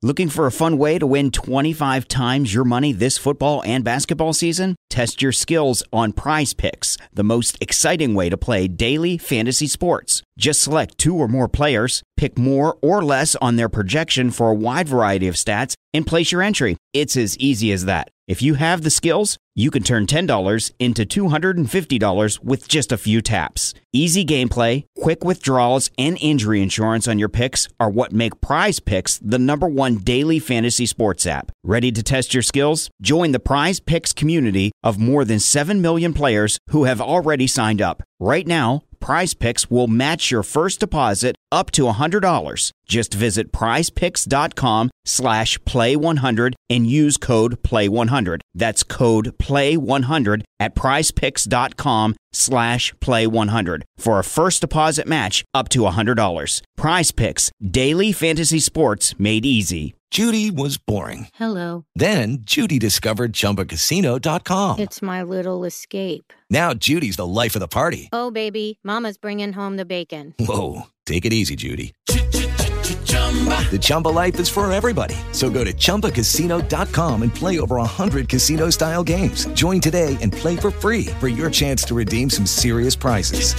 Looking for a fun way to win 25 times your money this football and basketball season? Test your skills on Prize Picks, the most exciting way to play daily fantasy sports. Just select 2 or more players, pick more or less on their projection for a wide variety of stats, and place your entry. It's as easy as that. If you have the skills, you can turn $10 into $250 with just a few taps. Easy gameplay, quick withdrawals, and injury insurance on your picks are what make Prize Picks the #1 daily fantasy sports app. Ready to test your skills? Join the Prize Picks community of more than 7 million players who have already signed up. Right now, Prize Picks will match your first deposit up to $100. Just visit prizepicks.com/play100 and use code play100. That's code play100 at prizepicks.com/play100 for a first deposit match up to $100. Prize Picks, daily fantasy sports made easy. Judy was boring. Hello. Then Judy discovered ChumbaCasino.com. It's my little escape. Now Judy's the life of the party. Oh, baby, mama's bringing home the bacon. Whoa, take it easy, Judy. The Chumba life is for everybody. So go to ChumbaCasino.com and play over 100 casino-style games. Join today and play for free for your chance to redeem some serious prizes.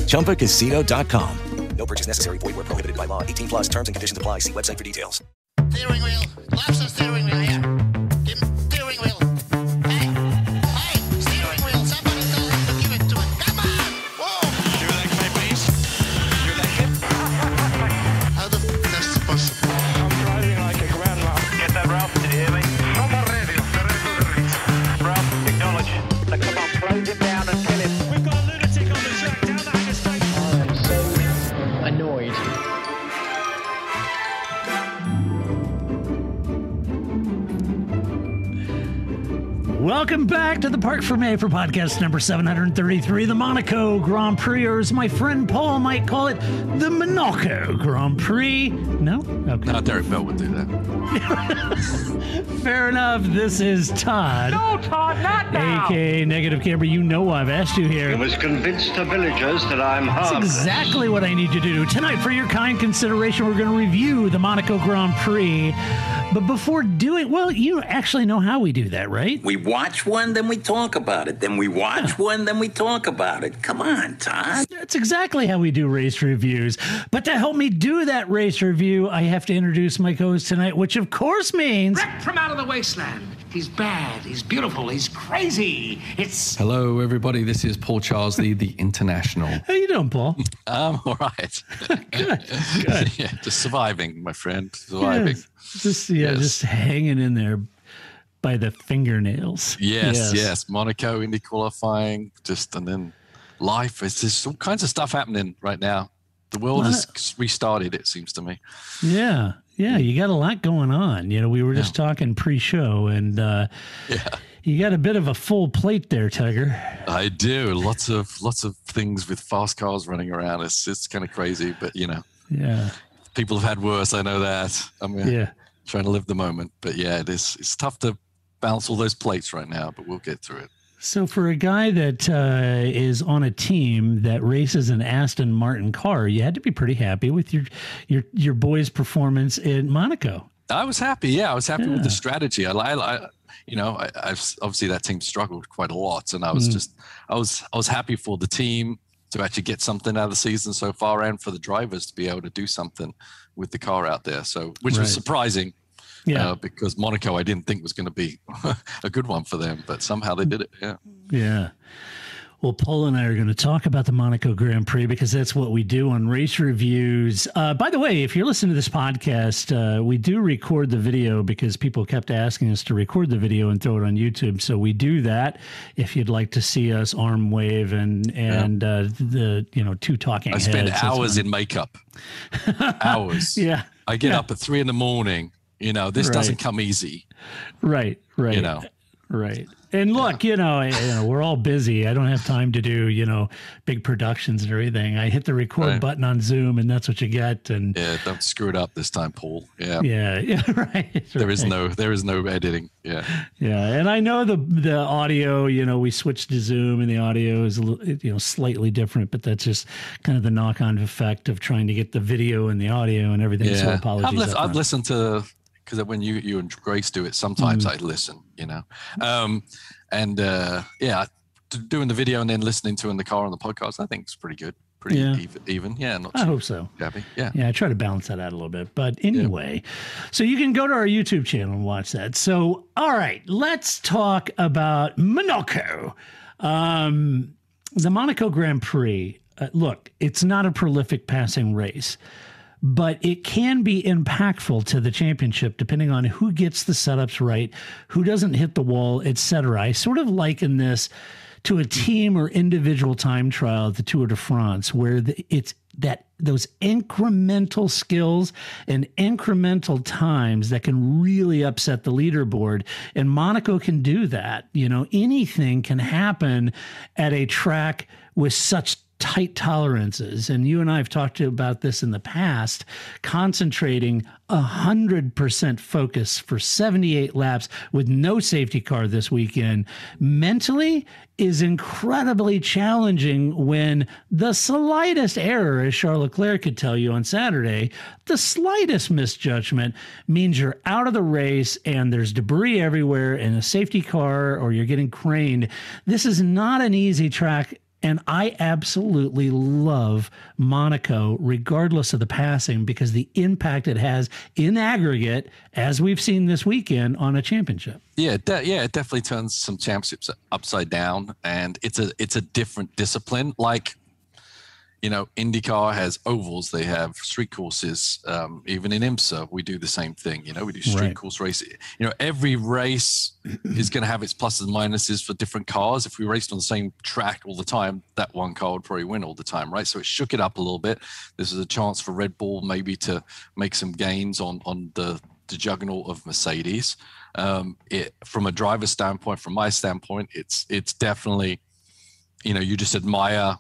ChumbaCasino.com. No purchase necessary. Void where prohibited by law. 18 plus terms and conditions apply. See website for details. Steering wheel. Loves the steering wheel here. Give him steering wheel. Hey, steering wheel. Somebody tell him to give it to him. Come on. Whoa. Your leg, my please. Your leg hip. How the f*** that's possible? I'm driving like a grandma. Get that, Ralph? Did you hear me? From the radio. Ralph, acknowledge. Now, come on, close him down and kill him. We've got a lunatic on the track down the Hanger Straight. I'm so annoyed. Welcome back to the Parc Fermé for podcast number 733, the Monaco Grand Prix, or as my friend Paul might call it, the Monaco Grand Prix. No? Okay. No, Derek Bell would do that. Fair enough. This is Todd. No, Todd, not now. A.K.A. Negative Camper. You know I've asked you here. You must convince the villagers that I'm That's harmless. exactly what I need you to do. Tonight, for your kind consideration, we're going to review the Monaco Grand Prix. But before doing, well, you actually know how we do that, right? We watch one, then we talk about it. Then we watch one, then we talk about it. Come on, Todd. That's exactly how we do race reviews. But to help me do that race review, I have to introduce my co-host tonight, which of course means... Wrecked from out of the wasteland. He's bad, he's beautiful, he's crazy. It's... Hello, everybody. This is Paul Charlesley, the International. How you doing, Paul? I'm all right. Good. Yeah, just surviving, my friend. Surviving. Just hanging in there by the fingernails. Yes. Monaco, Indy qualifying, and then life. It's just all kinds of stuff happening right now. The world has restarted, it seems to me. Yeah, you got a lot going on. You know, we were just talking pre-show, and you got a bit of a full plate there, Tugger. I do. Lots of things with fast cars running around. It's kind of crazy, but Yeah. People have had worse. I know that. I'm trying to live the moment, but it's tough to balance all those plates right now, but we'll get through it. So for a guy that is on a team that races an Aston Martin car, you had to be pretty happy with your boy's performance in Monaco. I was happy. Yeah, I was happy with the strategy. I've obviously that team struggled quite a lot, and I was I was happy for the team to actually get something out of the season so far, and for the drivers to be able to do something with the car out there. So, which was surprising. Because Monaco, I didn't think was going to be a good one for them, but somehow they did it. Yeah. Well, Paul and I are going to talk about the Monaco Grand Prix because that's what we do on race reviews. By the way, if you're listening to this podcast, we do record the video because people kept asking us to record the video and throw it on YouTube. So we do that. If you'd like to see us arm wave and the two talking I heads. spend hours in makeup. Hours. Yeah. I get up at 3 a.m. This doesn't come easy. Right. Right. And look, we're all busy. I don't have time to do, big productions and everything. I hit the record button on Zoom and that's what you get. And yeah, don't screw it up this time, Paul. Yeah. Yeah. Right. There is no editing. Yeah. Yeah. And I know the audio, we switched to Zoom and the audio is, slightly different, but that's just kind of the knock on effect of trying to get the video and the audio and everything. Yeah. So apologies. I've listened to, because when you and Grace do it, sometimes I listen, doing the video and then listening to in the car on the podcast, I think it's pretty good, pretty even. Yeah, I hope so. Happy. Yeah, I try to balance that out a little bit. But anyway, so you can go to our YouTube channel and watch that. So, all right, let's talk about Monaco, the Monaco Grand Prix. Look, it's not a prolific passing race, but it can be impactful to the championship depending on who gets the setups right, who doesn't hit the wall, etc. I sort of liken this to a team or individual time trial at the Tour de France, where it's that those incremental skills and incremental times that can really upset the leaderboard. And Monaco can do that. Anything can happen at a track with such tight tolerances. And you and I have talked about this in the past, concentrating 100% focus for 78 laps with no safety car this weekend mentally is incredibly challenging when the slightest error, as Charles Leclerc could tell you on Saturday, the slightest misjudgment means you're out of the race and there's debris everywhere and a safety car or you're getting craned. This is not an easy track. And I absolutely love Monaco, regardless of the passing, because the impact it has in aggregate, as we've seen this weekend, on a championship. Yeah, it definitely turns some championships upside down, and it's a different discipline. Like, IndyCar has ovals, they have street courses. Even in IMSA, we do the same thing. We do street course races. Every race is going to have its pluses and minuses for different cars. If we raced on the same track all the time, that one car would probably win all the time, right? So it shook it up a little bit. This is a chance for Red Bull maybe to make some gains on the juggernaut of Mercedes. From a driver's standpoint, from my standpoint, it's definitely, you just admire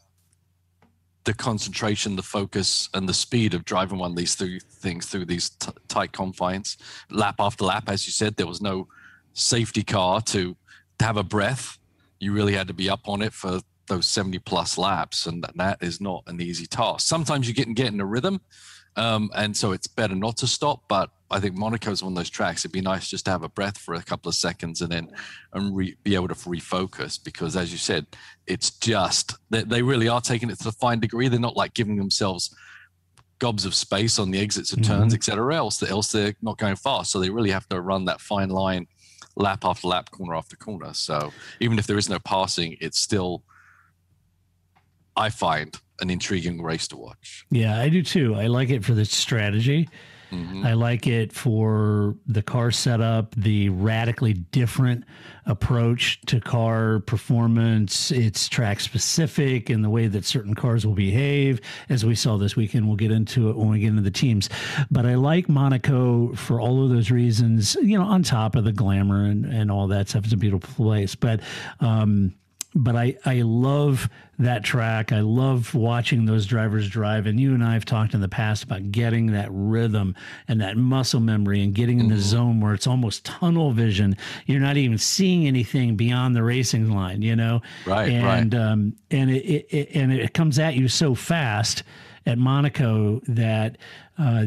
the concentration, the focus, and the speed of driving one of these things through these tight confines. Lap after lap, as you said, there was no safety car to have a breath. You really had to be up on it for those 70-plus laps, and that is not an easy task. Sometimes you get in a rhythm, and so it's better not to stop, but I think Monaco is one of those tracks. It'd be nice just to have a breath for a couple of seconds and then be able to refocus, because as you said, it's just they really are taking it to the fine degree. They're not like giving themselves gobs of space on the exits of turns, etc. Else they're not going fast. So they really have to run that fine line lap after lap, corner after corner. So even if there is no passing, it's still, I find, an intriguing race to watch. Yeah, I do too. I like it for the strategy. I like it for the car setup, the radically different approach to car performance. It's track specific in the way that certain cars will behave, as we saw this weekend. We'll get into it when we get into the teams. But I like Monaco for all of those reasons, on top of the glamour and all that stuff. It's a beautiful place. But I love that track. I love watching those drivers drive. And you and I have talked in the past about getting that rhythm and that muscle memory and getting in the zone where it's almost tunnel vision. You're not even seeing anything beyond the racing line, Right. And it comes at you so fast at Monaco that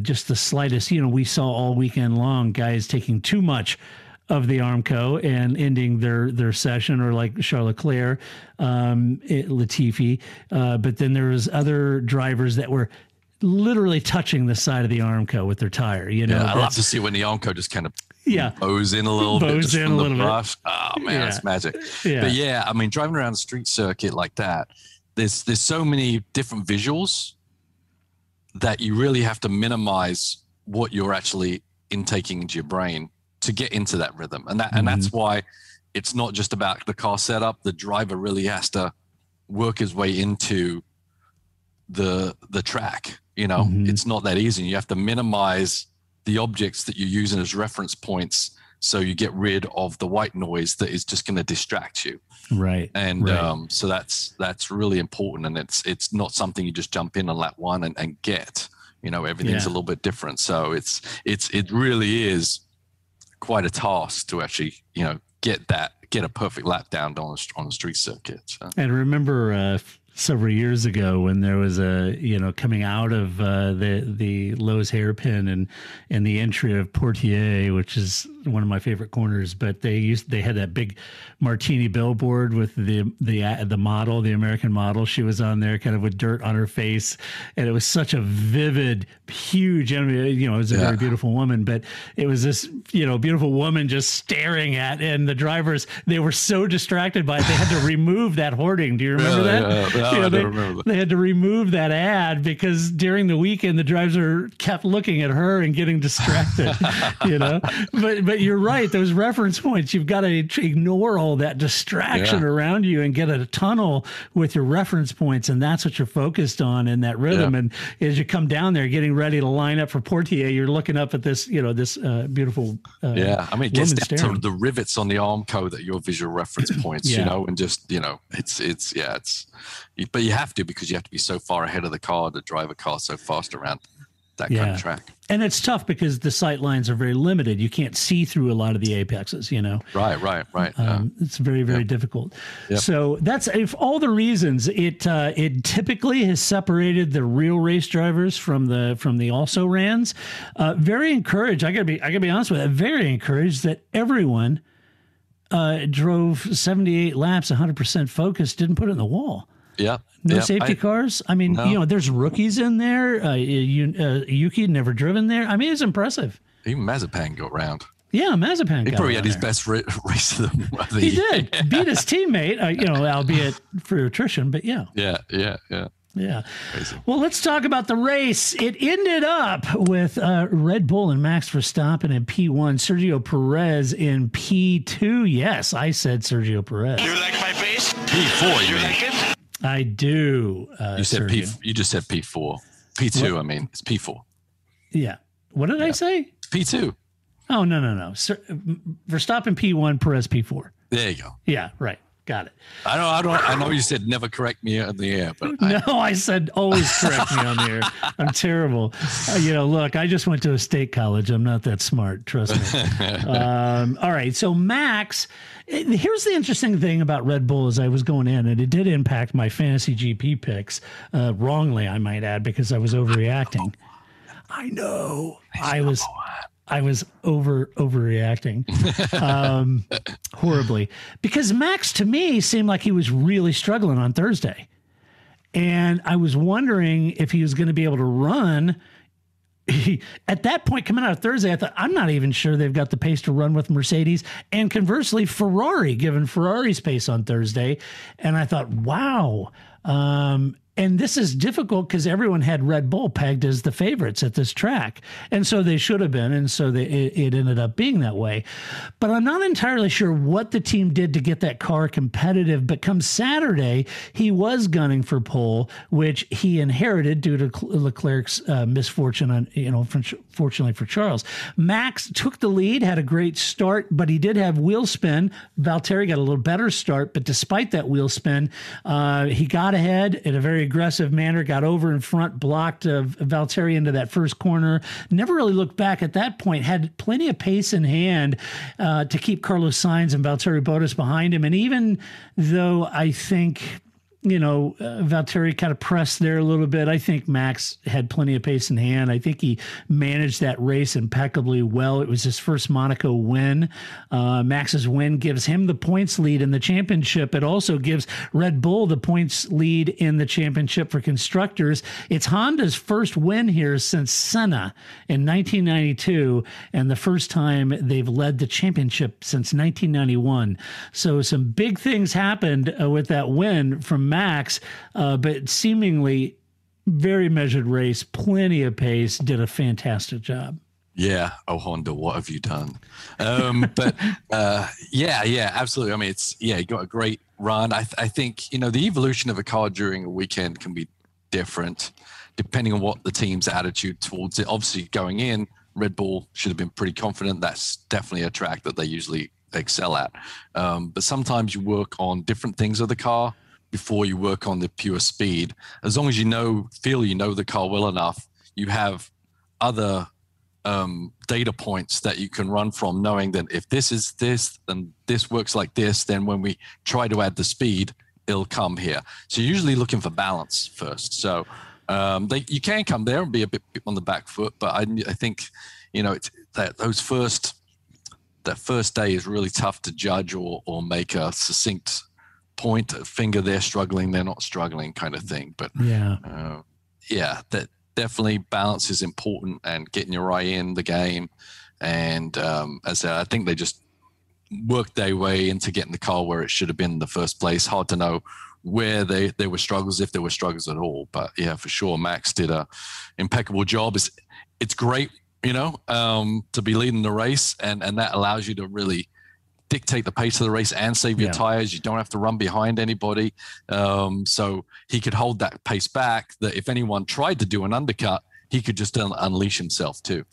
just the slightest, we saw all weekend long guys taking too much of the Armco and ending their session, or like Charles Leclerc, Latifi. But then there was other drivers that were literally touching the side of the Armco with their tire. I love to see when the Armco just kind of bows in a little bit. Just from the brush. Oh man, that's magic. Yeah. But yeah, I mean, driving around the street circuit like that, there's so many different visuals that you really have to minimize what you're actually intaking into your brain to get into that rhythm. And that's why it's not just about the car setup. The driver really has to work his way into the track. It's not that easy. You have to minimize the objects that you're using as reference points so you get rid of the white noise that is just going to distract you. Right. And so that's really important, and it's not something you just jump in on lap one and get. Everything's a little bit different. So it really is quite a task to actually get a perfect lap down on a street circuit. So. And remember several years ago when there was coming out of the Lowe's hairpin and the entry of Portier, which is one of my favorite corners, but they had that big martini billboard with the model, the American model. She was on there kind of with dirt on her face, and it was such a vivid, huge, it was a very beautiful woman, but it was this beautiful woman just staring at, and the drivers, they were so distracted by it, they had to remove that hoarding. Do you remember that? Yeah. I don't remember that. They had to remove that ad because during the weekend the drivers kept looking at her and getting distracted. But you're right, those reference points, you've got to ignore all that distraction around you and get a tunnel with your reference points, and that's what you're focused on in that rhythm. And as you come down there getting ready to line up for Portier, you're looking up at this beautiful it gets down to the rivets on the Armco that your visual reference points, and just but you have to, because you have to be so far ahead of the car to drive a car so fast around that kind of track. And it's tough because the sight lines are very limited. You can't see through a lot of the apexes, Right. It's very, very difficult. Yep. So that's, if all the reasons, it typically has separated the real race drivers from the also rans. Very encouraged. I gotta be honest with you. Very encouraged that everyone drove 78 laps, 100% focused, didn't put it in the wall. Yeah. No safety cars. I mean, there's rookies in there. Yuki never driven there. I mean, it's impressive. Even Mazepan got round. Yeah, Mazepan. He probably had his best race of the He did. Beat his teammate, albeit for attrition, but yeah. Yeah. Crazy. Well, let's talk about the race. It ended up with Red Bull and Max Verstappen in P1, Sergio Perez in P2. Yes, I said Sergio Perez. You like my bass? P4, you like it? I do. You said Sergio. You just said P4. P2, What? I mean, it's P4. Yeah. What did I say? It's P2. Oh, no. Verstappen P1, Perez P4. There you go. Yeah, right. Got it. I know you said never correct me in the air, but I said always correct me on the air. I'm terrible. Look, I just went to a state college. I'm not that smart. Trust me. All right. So Max, here's the interesting thing about Red Bull as I was going in, and it did impact my fantasy GP picks, wrongly, I might add, because I was overreacting. I know. I was overreacting horribly, because Max to me seemed like he was really struggling on Thursday. And I was wondering if he was going to be able to run. At that point, coming out of Thursday, I thought, I'm not even sure they've got the pace to run with Mercedes. And conversely, Ferrari, given Ferrari's pace on Thursday. And I thought, wow. And this is difficult because everyone had Red Bull pegged as the favorites at this track. And so they should have been. And so it ended up being that way. But I'm not entirely sure what the team did to get that car competitive. But come Saturday, he was gunning for pole, which he inherited due to Leclerc's misfortune, fortunately for Charles. Max took the lead, had a great start, but he did have wheel spin. Valtteri got a little better start. But despite that wheel spin, he got ahead in a very aggressive manner, got over in front, blocked Valtteri into that first corner, never really looked back at that point, had plenty of pace in hand to keep Carlos Sainz and Valtteri Bottas behind him. And even though I think, Valtteri kind of pressed there a little bit, I think Max had plenty of pace in hand. I think he managed that race impeccably well. It was his first Monaco win. Max's win gives him the points lead in the championship. It also gives Red Bull the points lead in the championship for constructors. It's Honda's first win here since Senna in 1992, and the first time they've led the championship since 1991. So some big things happened with that win from Max, but seemingly very measured race, plenty of pace, did a fantastic job. Yeah. Oh, Honda, what have you done? But yeah, absolutely. I mean, you got a great run. I think, the evolution of a car during a weekend can be different depending on what the team's attitude towards it. Obviously, going in, Red Bull should have been pretty confident. That's definitely a track that they usually excel at. But sometimes you work on different things of the car before you work on the pure speed. As long as you feel you know the car well enough, you have other data points that you can run from, knowing that if this is this and this works like this, then when we try to add the speed, it'll come here. So you're usually looking for balance first. So you can come there and be a bit on the back foot, but I think, it's that first day is really tough to judge or make a succinct point finger. They're struggling, they're not struggling kind of thing. But that definitely balance is important, and getting your eye in the game. And as I said, I think they just worked their way into getting the car where it should have been in the first place. Hard to know where there were struggles, if there were struggles at all. But yeah, for sure, Max did a impeccable job. It's great, to be leading the race, and that allows you to really dictate the pace of the race and save your tires. You don't have to run behind anybody. So he could hold that pace back, that if anyone tried to do an undercut, he could just unleash himself too.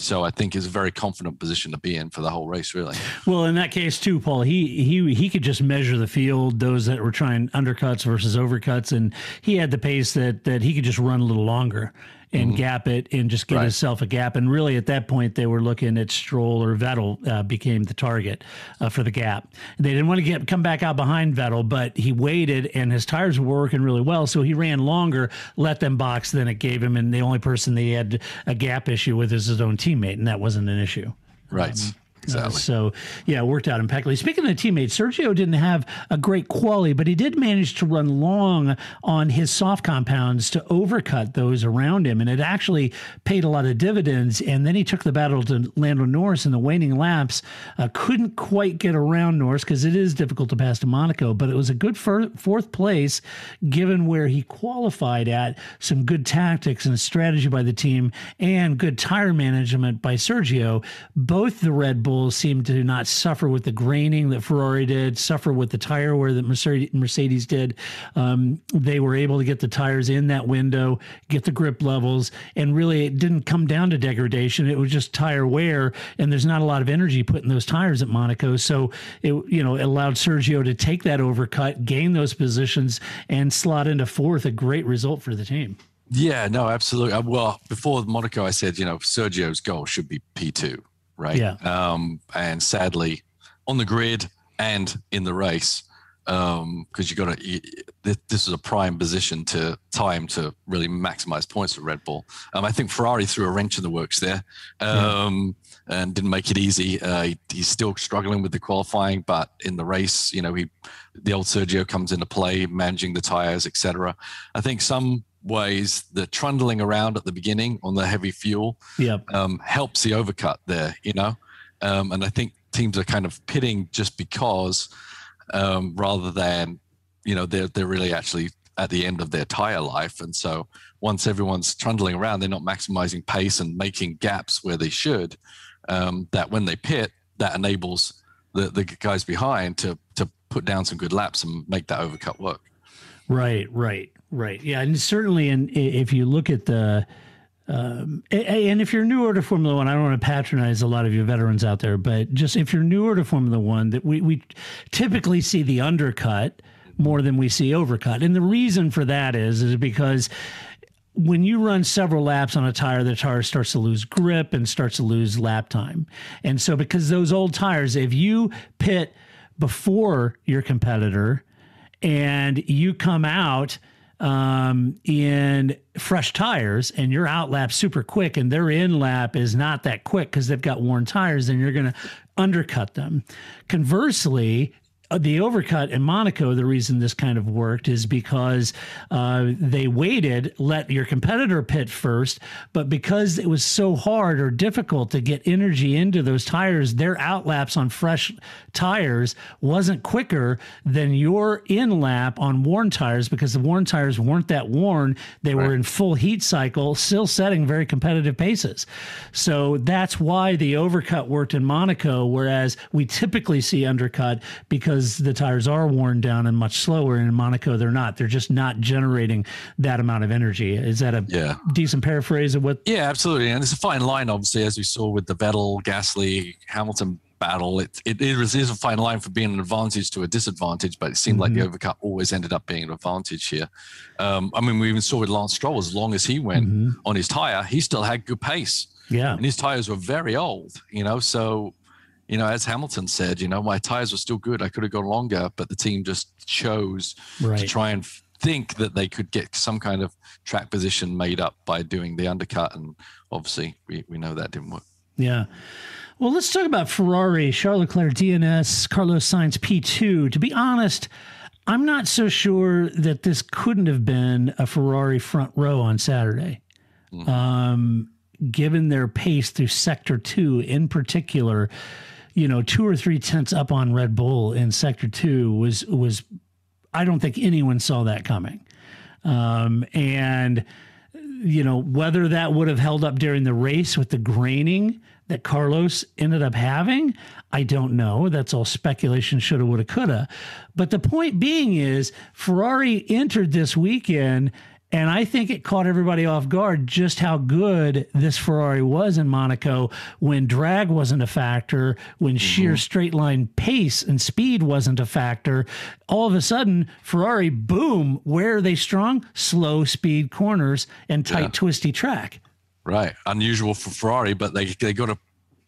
So I think it's a very confident position to be in for the whole race, really. Well, in that case too, Paul, he could just measure the field, those that were trying undercuts versus overcuts, and he had the pace that he could just run a little longer and gap it and just get himself a gap. And really at that point, they were looking at Stroll or Vettel became the target for the gap. They didn't want to come back out behind Vettel, but he waited and his tires were working really well. So he ran longer, let them box, then it gave him. And the only person they had a gap issue with is his own teammate, and that wasn't an issue. Right. Exactly. So, yeah, it worked out impeccably. Speaking of the teammates, Sergio didn't have a great quali, but he did manage to run long on his soft compounds to overcut those around him, and it actually paid a lot of dividends. And then he took the battle to Lando Norris in the waning laps. Couldn't quite get around Norris because it is difficult to pass to Monaco, but it was a good fourth place given where he qualified at. Some good tactics and strategy by the team and good tire management by Sergio. Both the Red Bull seemed to not suffer with the graining that Ferrari did, suffer with the tire wear that Mercedes did. They were able to get the tires in that window, get the grip levels, and really it didn't come down to degradation. It was just tire wear, and there's not a lot of energy put in those tires at Monaco. So it allowed Sergio to take that overcut, gain those positions, and slot into fourth. A great result for the team. Yeah, no, absolutely. Well, before Monaco, I said, Sergio's goal should be P2. Right. Yeah. And sadly, on the grid and in the race, because this is a prime position to really maximize points for Red Bull. I think Ferrari threw a wrench in the works there and didn't make it easy. He's still struggling with the qualifying, but in the race, the old Sergio comes into play, managing the tires, etc. I think some ways the trundling around at the beginning on the heavy fuel helps the overcut there, and I think teams are kind of pitting just because rather than they're really actually at the end of their tire life. And so once everyone's trundling around, they're not maximizing pace and making gaps where they should, that when they pit, that enables the guys behind to put down some good laps and make that overcut work. Right. Yeah. And certainly, if you look at and if you're newer to Formula One, I don't want to patronize a lot of you veterans out there, but just if you're newer to Formula One, that we typically see the undercut more than we see overcut. And the reason for that is because when you run several laps on a tire, the tire starts to lose grip and starts to lose lap time. And so because those old tires, if you pit before your competitor and you come out in fresh tires and your out lap super quick and their in lap is not that quick because they've got worn tires, then you're going to undercut them. Conversely, the overcut in Monaco, the reason this kind of worked is because they waited, let your competitor pit first, but because it was so hard or difficult to get energy into those tires, their outlaps on fresh tires wasn't quicker than your in-lap on worn tires because the worn tires weren't that worn. They were in full heat cycle, still setting very competitive paces. So that's why the overcut worked in Monaco, whereas we typically see undercut because because the tires are worn down and much slower. And in Monaco, they're not. They're just not generating that amount of energy. Is that a decent paraphrase of what? Yeah, absolutely. And it's a fine line, obviously, as we saw with the Vettel, Gasly, Hamilton battle. It is a fine line for being an advantage to a disadvantage, but it seemed like the overcut always ended up being an advantage here. I mean, we even saw with Lance Stroll, as long as he went on his tire, he still had good pace. Yeah. And his tires were very old, so, as Hamilton said, my tires were still good. I could have gone longer, but the team just chose to try and think that they could get some kind of track position made up by doing the undercut. And obviously we know that didn't work. Yeah. Well, let's talk about Ferrari, Charles Leclerc, DNS, Carlos Sainz, P2. To be honest, I'm not so sure that this couldn't have been a Ferrari front row on Saturday. Given their pace through Sector 2 in particular, 2 or 3 tenths up on Red Bull in Sector 2 was I don't think anyone saw that coming. And whether that would have held up during the race with the graining that Carlos ended up having, I don't know. That's all speculation, shoulda, woulda, coulda. But the point being is Ferrari entered this weekend, and I think it caught everybody off guard just how good this Ferrari was in Monaco when drag wasn't a factor, when sheer straight line pace and speed wasn't a factor. All of a sudden, Ferrari, boom, where are they strong? Slow speed corners and tight, twisty track. Right. Unusual for Ferrari, but they got to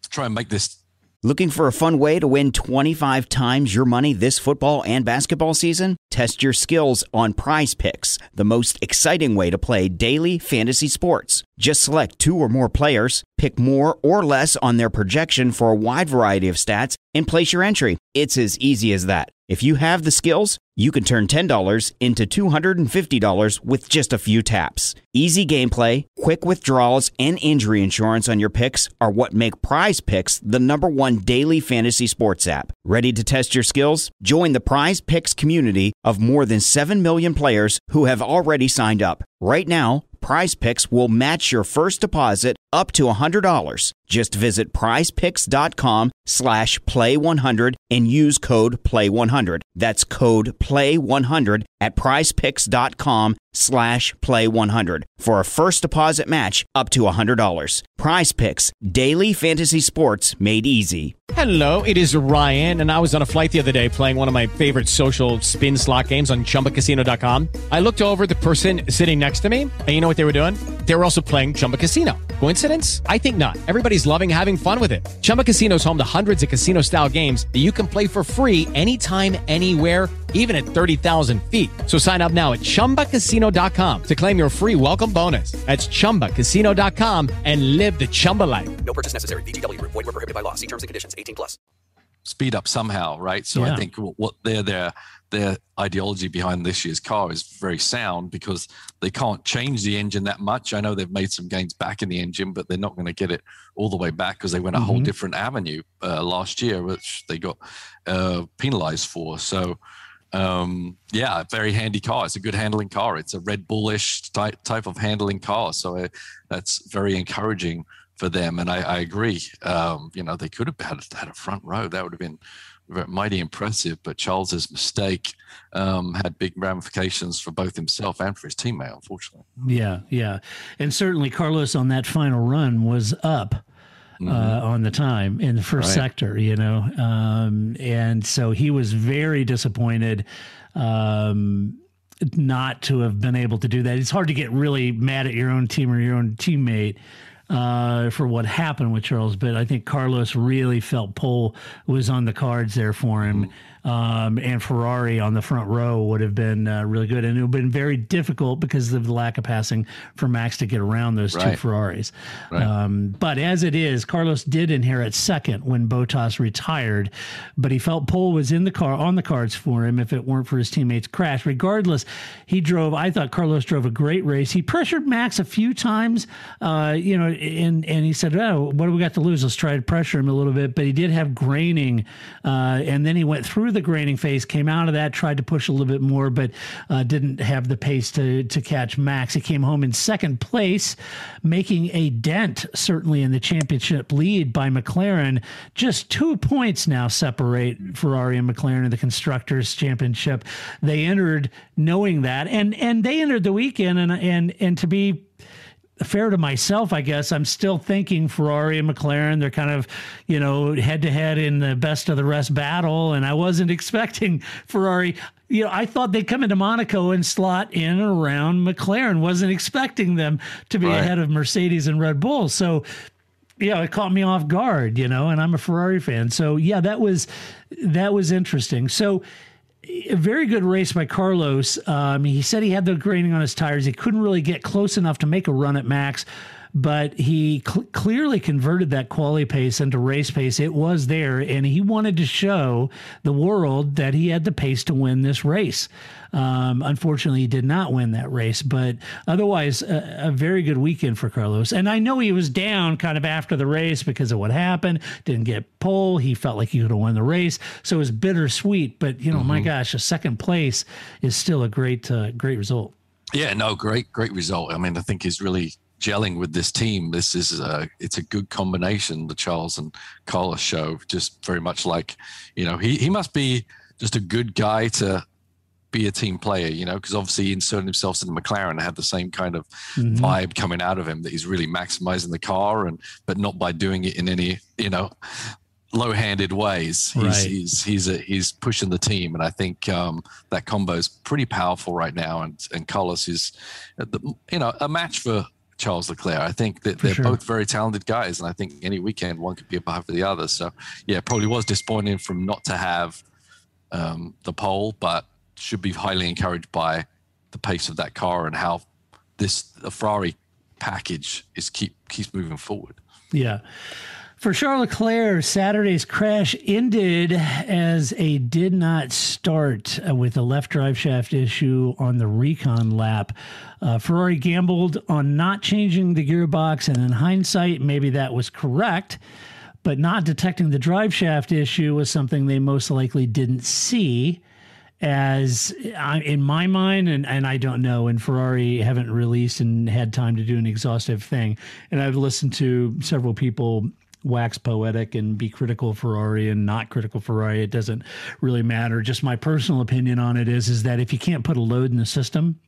try and make this. Looking for a fun way to win 25 times your money this football and basketball season? Test your skills on Prize Picks, the most exciting way to play daily fantasy sports. Just select 2 or more players, pick more or less on their projection for a wide variety of stats, and place your entry. It's as easy as that. If you have the skills, you can turn $10 into $250 with just a few taps. Easy gameplay, quick withdrawals, and injury insurance on your picks are what make Prize Picks the #1 daily fantasy sports app. Ready to test your skills? Join the Prize Picks community of more than 7 million players who have already signed up. Right now, Prize Picks will match your first deposit up to $100. Just visit prizepicks.com/play100 and use code play100. That's code play100 at prizepicks.com/play100 for a first deposit match up to $100. Prize Picks, daily fantasy sports made easy. Hello, it is Ryan, and I was on a flight the other day playing one of my favorite social spin slot games on ChumbaCasino.com. I looked over at the person sitting next to me, and you know what they were doing? They were also playing Chumba Casino. Coincidence? I think not. Everybody's loving having fun with it. Chumba Casino is home to hundreds of casino-style games that you can play for free anytime, anywhere, even at 30,000 feet. So sign up now at ChumbaCasino.com to claim your free welcome bonus. That's ChumbaCasino.com and live the Chumba life. No purchase necessary. VGW. Void where prohibited by law. See terms and conditions. 18+. Speed up somehow, right? So I think what their ideology behind this year's car is very sound because they can't change the engine that much. I know they've made some gains back in the engine, but they're not going to get it all the way back because they went a whole different avenue last year, which they got penalized for. So, very handy car. It's a good handling car. It's a Red Bullish type of handling car. So that's very encouraging for them. And I agree. They could have had a front row. That would have been mighty impressive, but Charles's mistake had big ramifications for both himself and for his teammate, unfortunately. Yeah. And certainly Carlos on that final run was up on the time in the first sector, and so he was very disappointed not to have been able to do that. It's hard to get really mad at your own team or your own teammate for what happened with Charles, but I think Carlos really felt pole was on the cards there for him. And Ferrari on the front row would have been really good. And it would have been very difficult because of the lack of passing for Max to get around those two Ferraris. But as it is, Carlos did inherit second when Bottas retired, but he felt pole was in the car on the cards for him if it weren't for his teammates' crash. Regardless, I thought Carlos drove a great race. He pressured Max a few times, and he said, "Oh, what do we got to lose? Let's try to pressure him a little bit." But he did have graining, and then he went through the graining phase, came out of that, tried to push a little bit more, but didn't have the pace to catch Max. He came home in second place, making a dent certainly in the championship lead by McLaren. Just 2 points now separate Ferrari and McLaren in the Constructors' Championship. They entered knowing that, and they entered the weekend, and to be fair to myself, I guess, I'm still thinking Ferrari and McLaren, they're kind of, head to head in the best of the rest battle. And I wasn't expecting Ferrari. I thought they'd come into Monaco and slot in and around McLaren. Wasn't expecting them to be ahead of Mercedes and Red Bull. So, it caught me off guard, and I'm a Ferrari fan. So that was interesting. So, a very good race by Carlos. He said he had the graining on his tires. He couldn't really get close enough to make a run at Max, but he clearly converted that quali pace into race pace. It was there, and he wanted to show the world that he had the pace to win this race. Unfortunately, he did not win that race, but otherwise, a very good weekend for Carlos. And I know he was down kind of after the race because of what happened. Didn't get pole. He felt like he could have won the race, so it was bittersweet. But my gosh, a second place is still a great result. Yeah, no, great result. I mean, I think he's really gelling with this team. This is it's a good combination. The Charles and Carlos show, just very much like, he must be just a good guy to be a team player, because obviously he inserted himself into McLaren and had the same kind of vibe coming out of him, that he's really maximizing the car, but not by doing it in any, low-handed ways. He's pushing the team, and I think that combo is pretty powerful right now. And Carlos is, a match for Charles Leclerc. I think that they're both very talented guys, and I think any weekend one could be above the other. So yeah, probably was disappointing for him not to have the pole, but should be highly encouraged by the pace of that car and how the Ferrari package keeps moving forward. Yeah. For Charles Leclerc, Saturday's crash ended as a did not start with a left drive shaft issue on the recon lap. Ferrari gambled on not changing the gearbox, and in hindsight, maybe that was correct, but not detecting the drive shaft issue was something they most likely didn't see. As in my mind, and I don't know, and Ferrari haven't released and had time to do an exhaustive thing. And I've listened to several people wax poetic and be critical of Ferrari and not critical of Ferrari. It doesn't really matter. Just my personal opinion on it is that if you can't put a load in the system,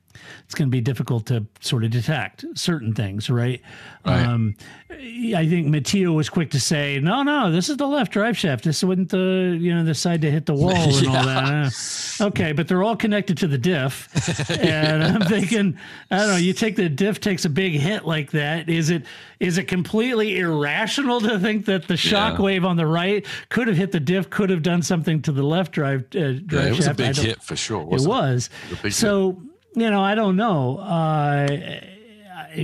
it's going to be difficult to sort of detect certain things, right? I think Matteo was quick to say, no, this is the left drive shaft. This wasn't the side to hit the wall and all that. Okay, but they're all connected to the diff. And I'm thinking, I don't know, you take the diff takes a big hit like that. Is it completely irrational to think that the shock wave on the right could have hit the diff, could have done something to the left drive shaft? It was a big hit for sure, wasn't it? It was. So, I don't know.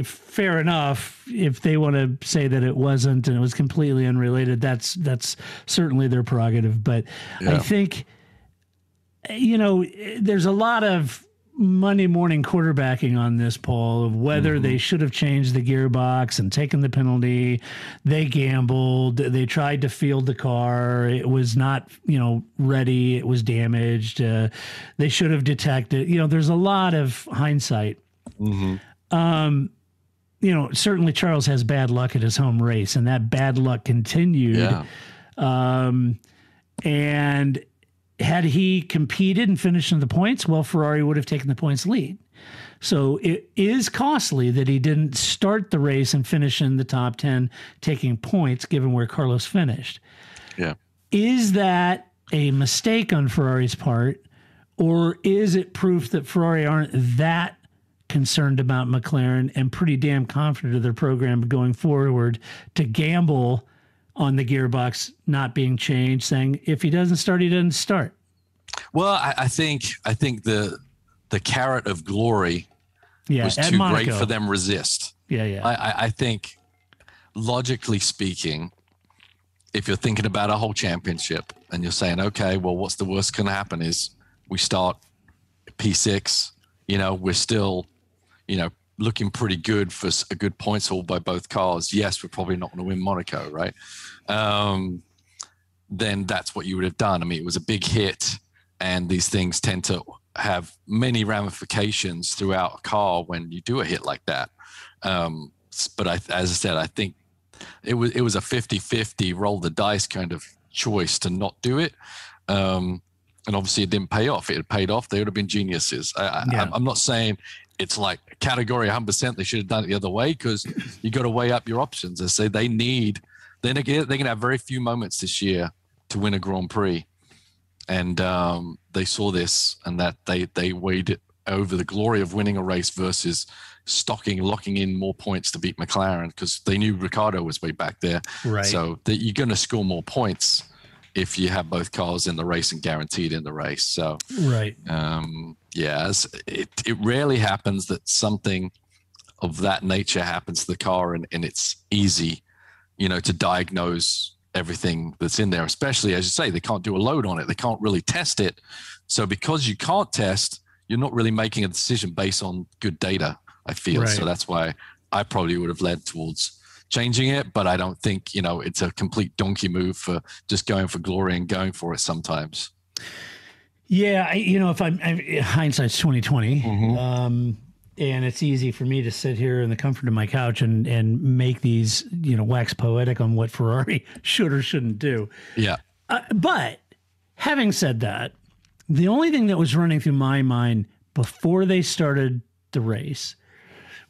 Fair enough. If they want to say that it wasn't and it was completely unrelated, that's certainly their prerogative. But I think, there's a lot of Monday morning quarterbacking on this, Paul, of whether they should have changed the gearbox and taken the penalty. They gambled. They tried to field the car. It was not, ready. It was damaged. They should have detected. There's a lot of hindsight. Certainly Charles has bad luck at his home race, and that bad luck continued. And had he competed and finished in the points, well, Ferrari would have taken the points lead. So it is costly that he didn't start the race and finish in the top 10 taking points, given where Carlos finished. Yeah. Is that a mistake on Ferrari's part, or is it proof that Ferrari aren't that concerned about McLaren and pretty damn confident of their program going forward to gamble on the gearbox not being changed, saying if he doesn't start, he doesn't start? Well, I think the carrot of glory was too great for them to resist. I think, logically speaking, if you're thinking about a whole championship and you're saying, okay, well, what's the worst going to happen is we start P6, we're still, looking pretty good for a good points haul by both cars. Yes, we're probably not going to win Monaco, right? Then that's what you would have done. I mean, it was a big hit, and these things tend to have many ramifications throughout a car when you do a hit like that. But as I said, I think it was a 50-50 roll the dice kind of choice to not do it. And obviously it didn't pay off. If it had paid off, they would have been geniuses. I'm not saying it's like category 100%. They should have done it the other way, because you got to weigh up your options. I say they're going to have very few moments this year to win a Grand Prix. And they saw this, and that they weighed it over the glory of winning a race versus locking in more points to beat McLaren, because they knew Ricciardo was way back there. Right. So you're going to score more points if you have both cars in the race and guaranteed in the race. So, right. It rarely happens that something of that nature happens to the car, and it's easy, to diagnose everything that's in there, especially, as you say, they can't do a load on it. They can't really test it. So because you can't test, you're not really making a decision based on good data, I feel. Right. So that's why I probably would have led towards changing it, but I don't think, it's a complete donkey move for just going for glory and going for it sometimes. Yeah. If hindsight's 2020, and it's easy for me to sit here in the comfort of my couch and make these, wax poetic on what Ferrari should or shouldn't do. Yeah. But having said that, the only thing that was running through my mind before they started the race,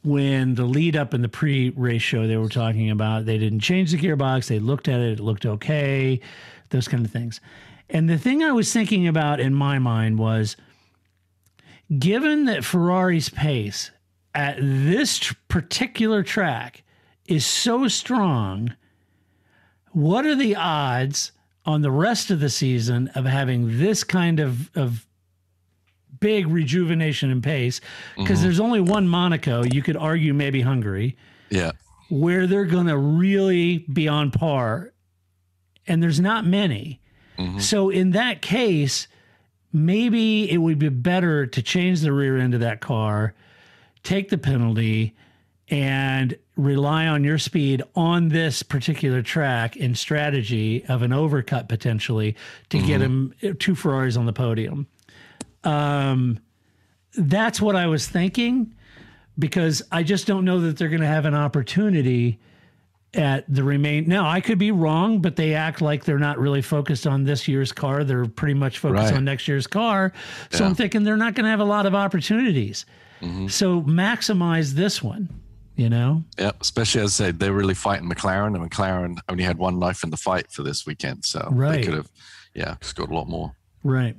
when the lead up in the pre-race show, they were talking about they didn't change the gearbox. They looked at it. It looked okay, those kind of things. And the thing I was thinking about in my mind was, given that Ferrari's pace at this particular track is so strong, what are the odds on the rest of the season of having this kind of big rejuvenation in pace? Because there's only one Monaco. You could argue maybe Hungary. Yeah. Where they're going to really be on par. And there's not many. So in that case, maybe it would be better to change the rear end of that car, take the penalty, and rely on your speed on this particular track and strategy of an overcut potentially to get him 2 Ferraris on the podium. That's what I was thinking, because I just don't know that they're going to have an opportunity at the Now, I could be wrong, but they act like they're not really focused on this year's car. They're pretty much focused on next year's car. So I'm thinking they're not going to have a lot of opportunities. So maximize this one, Yeah, especially, as I said, they're really fighting McLaren, and McLaren only had one knife in the fight for this weekend. So they could have, scored a lot more. Right.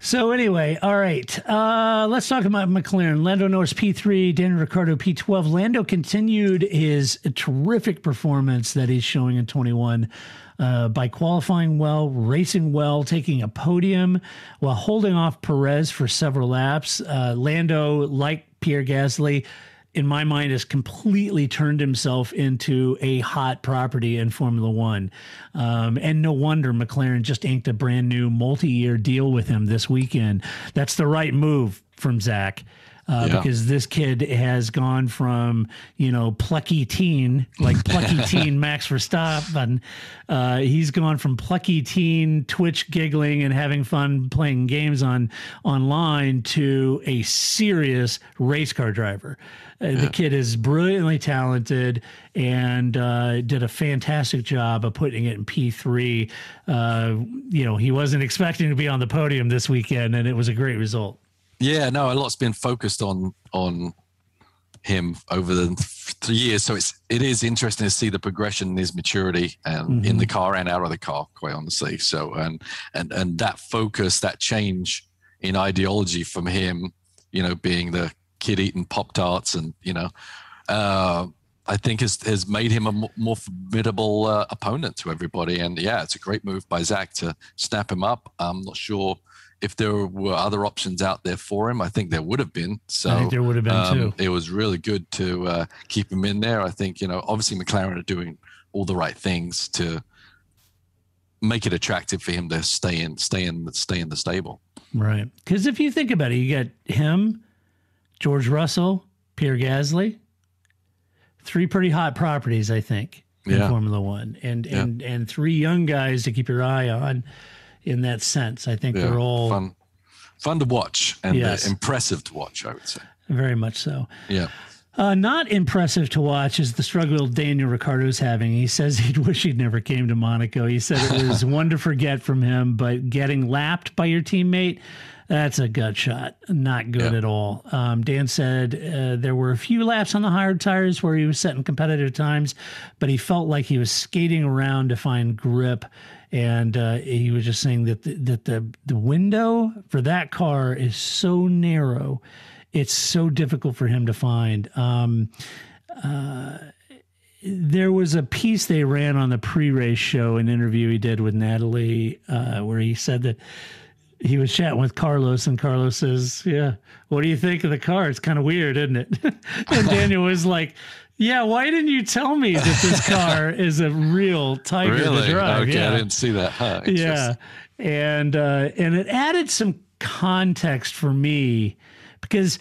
So anyway, all right. Let's talk about McLaren. Lando Norris P3, Daniel Ricciardo P12. Lando continued his terrific performance that he's showing in 21 by qualifying well, racing well, taking a podium while holding off Perez for several laps. Lando, like Pierre Gasly, in my mind, has completely turned himself into a hot property in Formula One. And no wonder McLaren just inked a brand new multi-year deal with him this weekend. That's the right move from Zach. Because this kid has gone from, plucky teen, like plucky teen Max Verstappen. He's gone from plucky teen Twitch giggling and having fun playing games online to a serious race car driver. The kid is brilliantly talented and did a fantastic job of putting it in P3. He wasn't expecting to be on the podium this weekend, and it was a great result. Yeah, no, a lot's been focused on him over the 3 years. So it is interesting to see the progression in his maturity and in the car and out of the car, quite honestly. So and that focus, that change in ideology from him, being the kid eating Pop-Tarts and, I think has made him a more formidable opponent to everybody. And yeah, it's a great move by Zach to snap him up. I'm not sure if there were other options out there for him. I think there would have been. So I think there would have been too. It was really good to keep him in there. I think, obviously McLaren are doing all the right things to make it attractive for him to stay in the stable. Right. Because if you think about it, you got him, George Russell, Pierre Gasly. 3 pretty hot properties, I think, in Formula One, and 3 young guys to keep your eye on in that sense. I think they're all fun to watch and impressive to watch, I would say. Very much so. Yeah. Not impressive to watch is the struggle Daniel Ricciardo's having. He says he'd wish he'd never came to Monaco. He said it was one to forget from him, but getting lapped by your teammate, that's a gut shot. Not good at all. Dan said there were a few laps on the hard tires where he was setting competitive times, but he felt like he was skating around to find grip. And he was just saying that the window for that car is so narrow. It's so difficult for him to find. There was a piece they ran on the pre-race show, an interview he did with Natalie, where he said that he was chatting with Carlos, and Carlos says, "Yeah, what do you think of the car? It's kind of weird, isn't it?" And Daniel was like, "Yeah, why didn't you tell me that this car is a real tiger to drive?" Okay, yeah. I didn't see that. Huh? Yeah, and it added some context for me because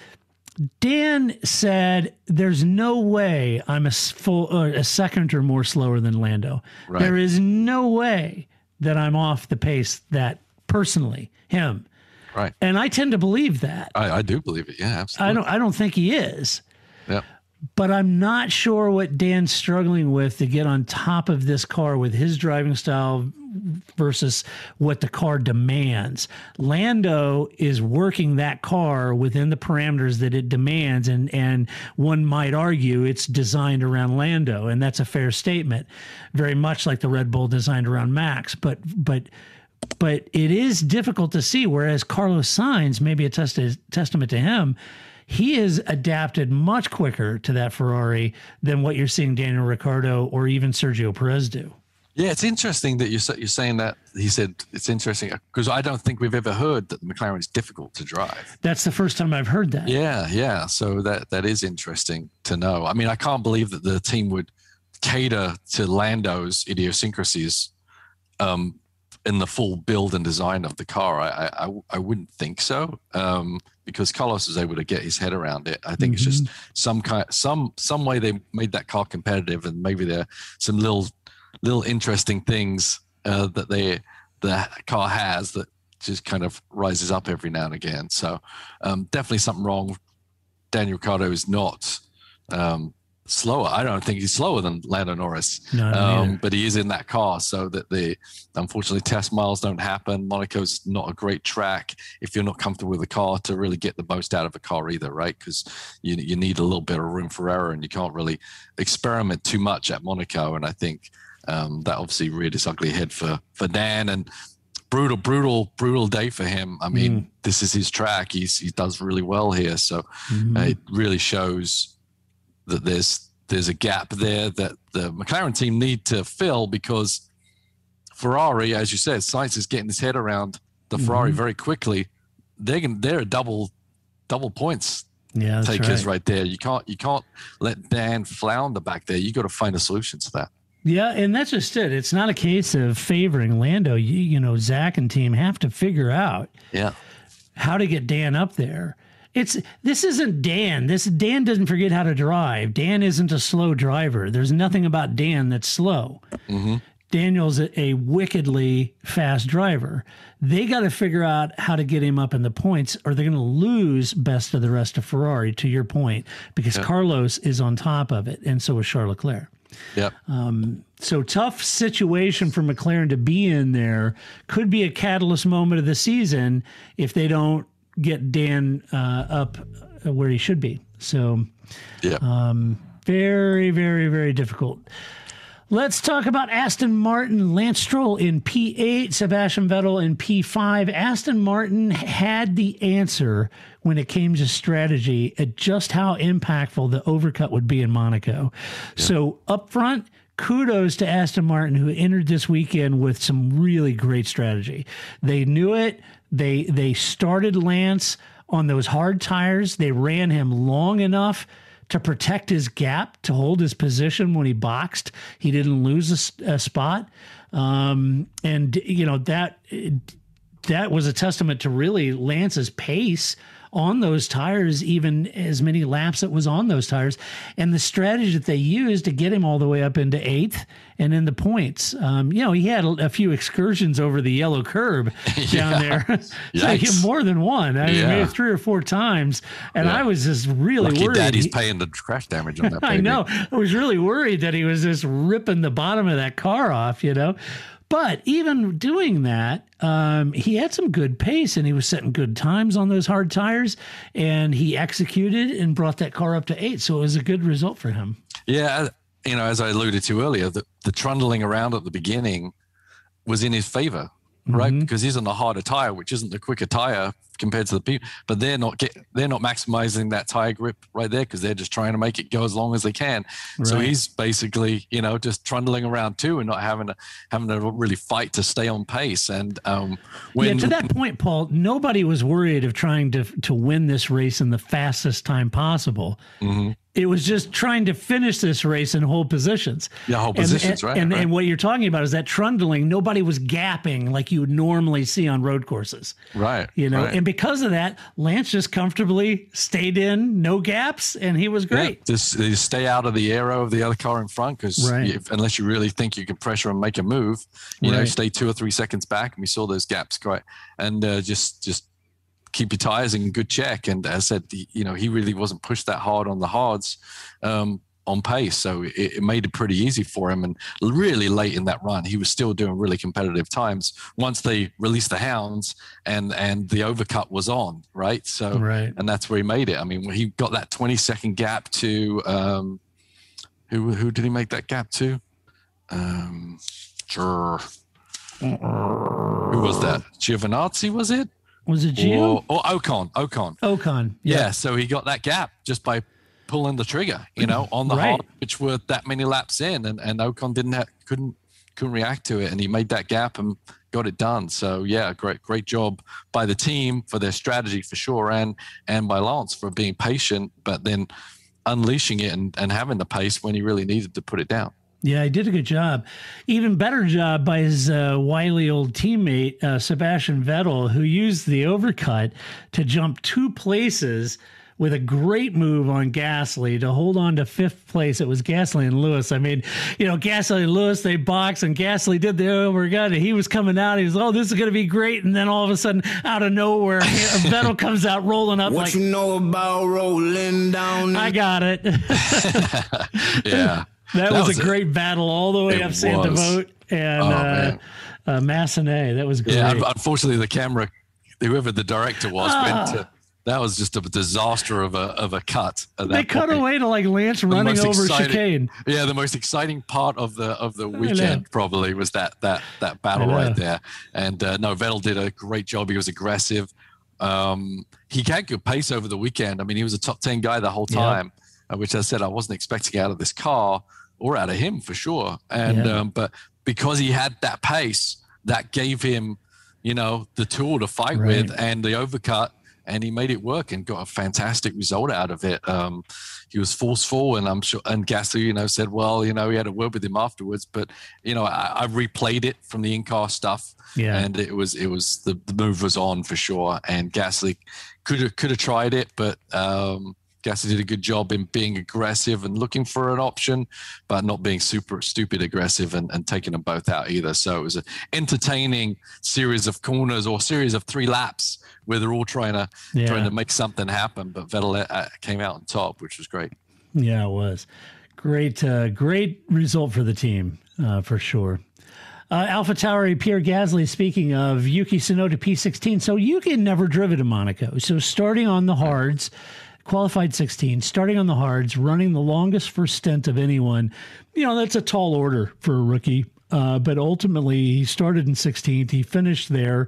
Dan said, "There's no way I'm a second or more slower than Lando. Right. There is no way that I'm off the pace that personally him." Right. And I tend to believe that. I do believe it. Yeah, absolutely. I don't think he is. Yeah. But I'm not sure what Dan's struggling with to get on top of this car with his driving style versus what the car demands. Lando is working that car within the parameters that it demands, and one might argue it's designed around Lando, and that's a fair statement. Very much like the Red Bull designed around Max, but it is difficult to see, whereas Carlos Sainz, maybe a testament to him, he has adapted much quicker to that Ferrari than what you're seeing Daniel Ricciardo or even Sergio Perez do. Yeah, it's interesting that you're saying that. He said it's interesting because I don't think we've ever heard that the McLaren is difficult to drive. That's the first time I've heard that. Yeah. So that is interesting to know. I mean, I can't believe that the team would cater to Lando's idiosyncrasies in the full build and design of the car. I wouldn't think so, because Carlos was able to get his head around it. I think it's just some way they made that car competitive, and maybe there are some little interesting things that the car has that just kind of rises up every now and again. So definitely something wrong. Daniel Ricciardo is not slower. I don't think he's slower than Lando Norris, but he is in that car, so that unfortunately test miles don't happen. Monaco's not a great track if you're not comfortable with the car to really get the most out of a car either, right? Because you need a little bit of room for error, and you can't really experiment too much at Monaco. And I think that obviously reared its ugly head for Dan, and brutal day for him. I mean, this is his track. He does really well here, so it really shows that there's a gap there that the McLaren team need to fill, because Ferrari, as you said, Sainz is getting his head around the Ferrari very quickly. They're a double points takers right there. You can't let Dan flounder back there. You got to find a solution to that. Yeah, and that's just it. It's not a case of favoring Lando. You know, Zach and team have to figure out how to get Dan up there. This isn't Dan. Dan doesn't forget how to drive. Dan isn't a slow driver. There's nothing about Dan that's slow. Daniel's a wickedly fast driver. They got to figure out how to get him up in the points, or they're going to lose best of the rest of Ferrari, to your point, because Carlos is on top of it, and so is Charles Leclerc. Yep. So tough situation for McLaren to be in there. Could be a catalyst moment of the season if they don't get Dan up where he should be. So very, very, very difficult. Let's talk about Aston Martin. Lance Stroll in P8, Sebastian Vettel in P5. Aston Martin had the answer when it came to strategy at just how impactful the overcut would be in Monaco. So up front, kudos to Aston Martin, who entered this weekend with some really great strategy. They knew it. They started Lance on those hard tires. They ran him long enough to protect his gap, to hold his position when he boxed. He didn't lose a spot. And, you know, that that was a testament to really Lance's pace on those tires, even as many laps it was on those tires, and the strategy that they used to get him all the way up into 8th and in the points. He had a few excursions over the yellow curb down there. Like more than one. I mean, maybe 3 or 4 times. And I was just really Lucky worried. Daddy's paying the crash damage on that baby. I know. I was really worried that he was just ripping the bottom of that car off, But even doing that, he had some good pace, and he was setting good times on those hard tires, and he executed and brought that car up to 8. So it was a good result for him. Yeah, as I alluded to earlier, the trundling around at the beginning was in his favor, right? Because he's on the harder tire, which isn't the quicker tire compared to the people, but they're not maximizing that tire grip right there because they're just trying to make it go as long as they can. Right. So he's basically, just trundling around too and not having to really fight to stay on pace. And to that point, Paul, nobody was worried of trying to win this race in the fastest time possible. Mm-hmm. It was just trying to finish this race in hold positions. Yeah, hold positions, right. And what you're talking about is that trundling. Nobody was gapping like you would normally see on road courses. Right. Right. And because of that, Lance just comfortably stayed in, no gaps, and he was great. Yeah, just stay out of the aero of the other car in front because unless you really think you can pressure and make a move, stay 2 or 3 seconds back. And we saw those gaps, great. And just keep your tires in good check. And as I said, he really wasn't pushed that hard on the hards on pace. So it made it pretty easy for him. And really late in that run, he was still doing really competitive times once they released the hounds and the overcut was on, right? So, and that's where he made it. I mean, when he got that 20-second gap to, who did he make that gap to? Sure. Who was that? Giovinazzi, was it? Was it Gio? Or Ocon. Ocon. Yeah. So he got that gap just by pulling the trigger, on the hard, which were that many laps in, and Ocon couldn't react to it, and he made that gap and got it done. So yeah, great job by the team for their strategy for sure, and by Lance for being patient, but then unleashing it and having the pace when he really needed to put it down. Yeah, he did a good job. Even better job by his wily old teammate, Sebastian Vettel, who used the overcut to jump 2 places with a great move on Gasly to hold on to 5th place. It was Gasly and Lewis. I mean, Gasly and Lewis, they boxed, and Gasly did the overcut, and he was coming out. He was, this is going to be great. And then all of a sudden, out of nowhere, Vettel comes out rolling up. What you know about rolling down? I got it. Yeah. That was a great battle all the way up Santa Vote and Massenet. That was great. Yeah, unfortunately, the camera, whoever the director was, went to. That was just a disaster of a cut. They cut away to Lance running over chicane. Yeah, the most exciting part of the weekend probably was that battle right there. And Vettel did a great job. He was aggressive. He had good pace over the weekend. I mean, he was a top 10 guy the whole time, which I said I wasn't expecting out of this car or out of him for sure. And but because he had that pace, that gave him, the tool to fight with and the overcut. And he made it work and got a fantastic result out of it. He was forceful, and I'm sure. And Gasly, said, "Well, he had a word with him afterwards." But I replayed it from the in-car stuff, and it was the move was on for sure. And Gasly could have tried it, but Gasly did a good job in being aggressive and looking for an option, but not being super stupid aggressive and taking them both out either. So it was an entertaining series of corners or series of 3 laps where they're all trying to make something happen. But Vettel came out on top, which was great. Yeah, it was great. Great result for the team for sure. AlphaTauri, Pierre Gasly, speaking of Yuki Tsunoda P16. So Yuki had never driven in Monaco. So starting on the hards, qualified 16, starting on the hards, running the longest first stint of anyone. That's a tall order for a rookie. But ultimately, he started in 16th. He finished there.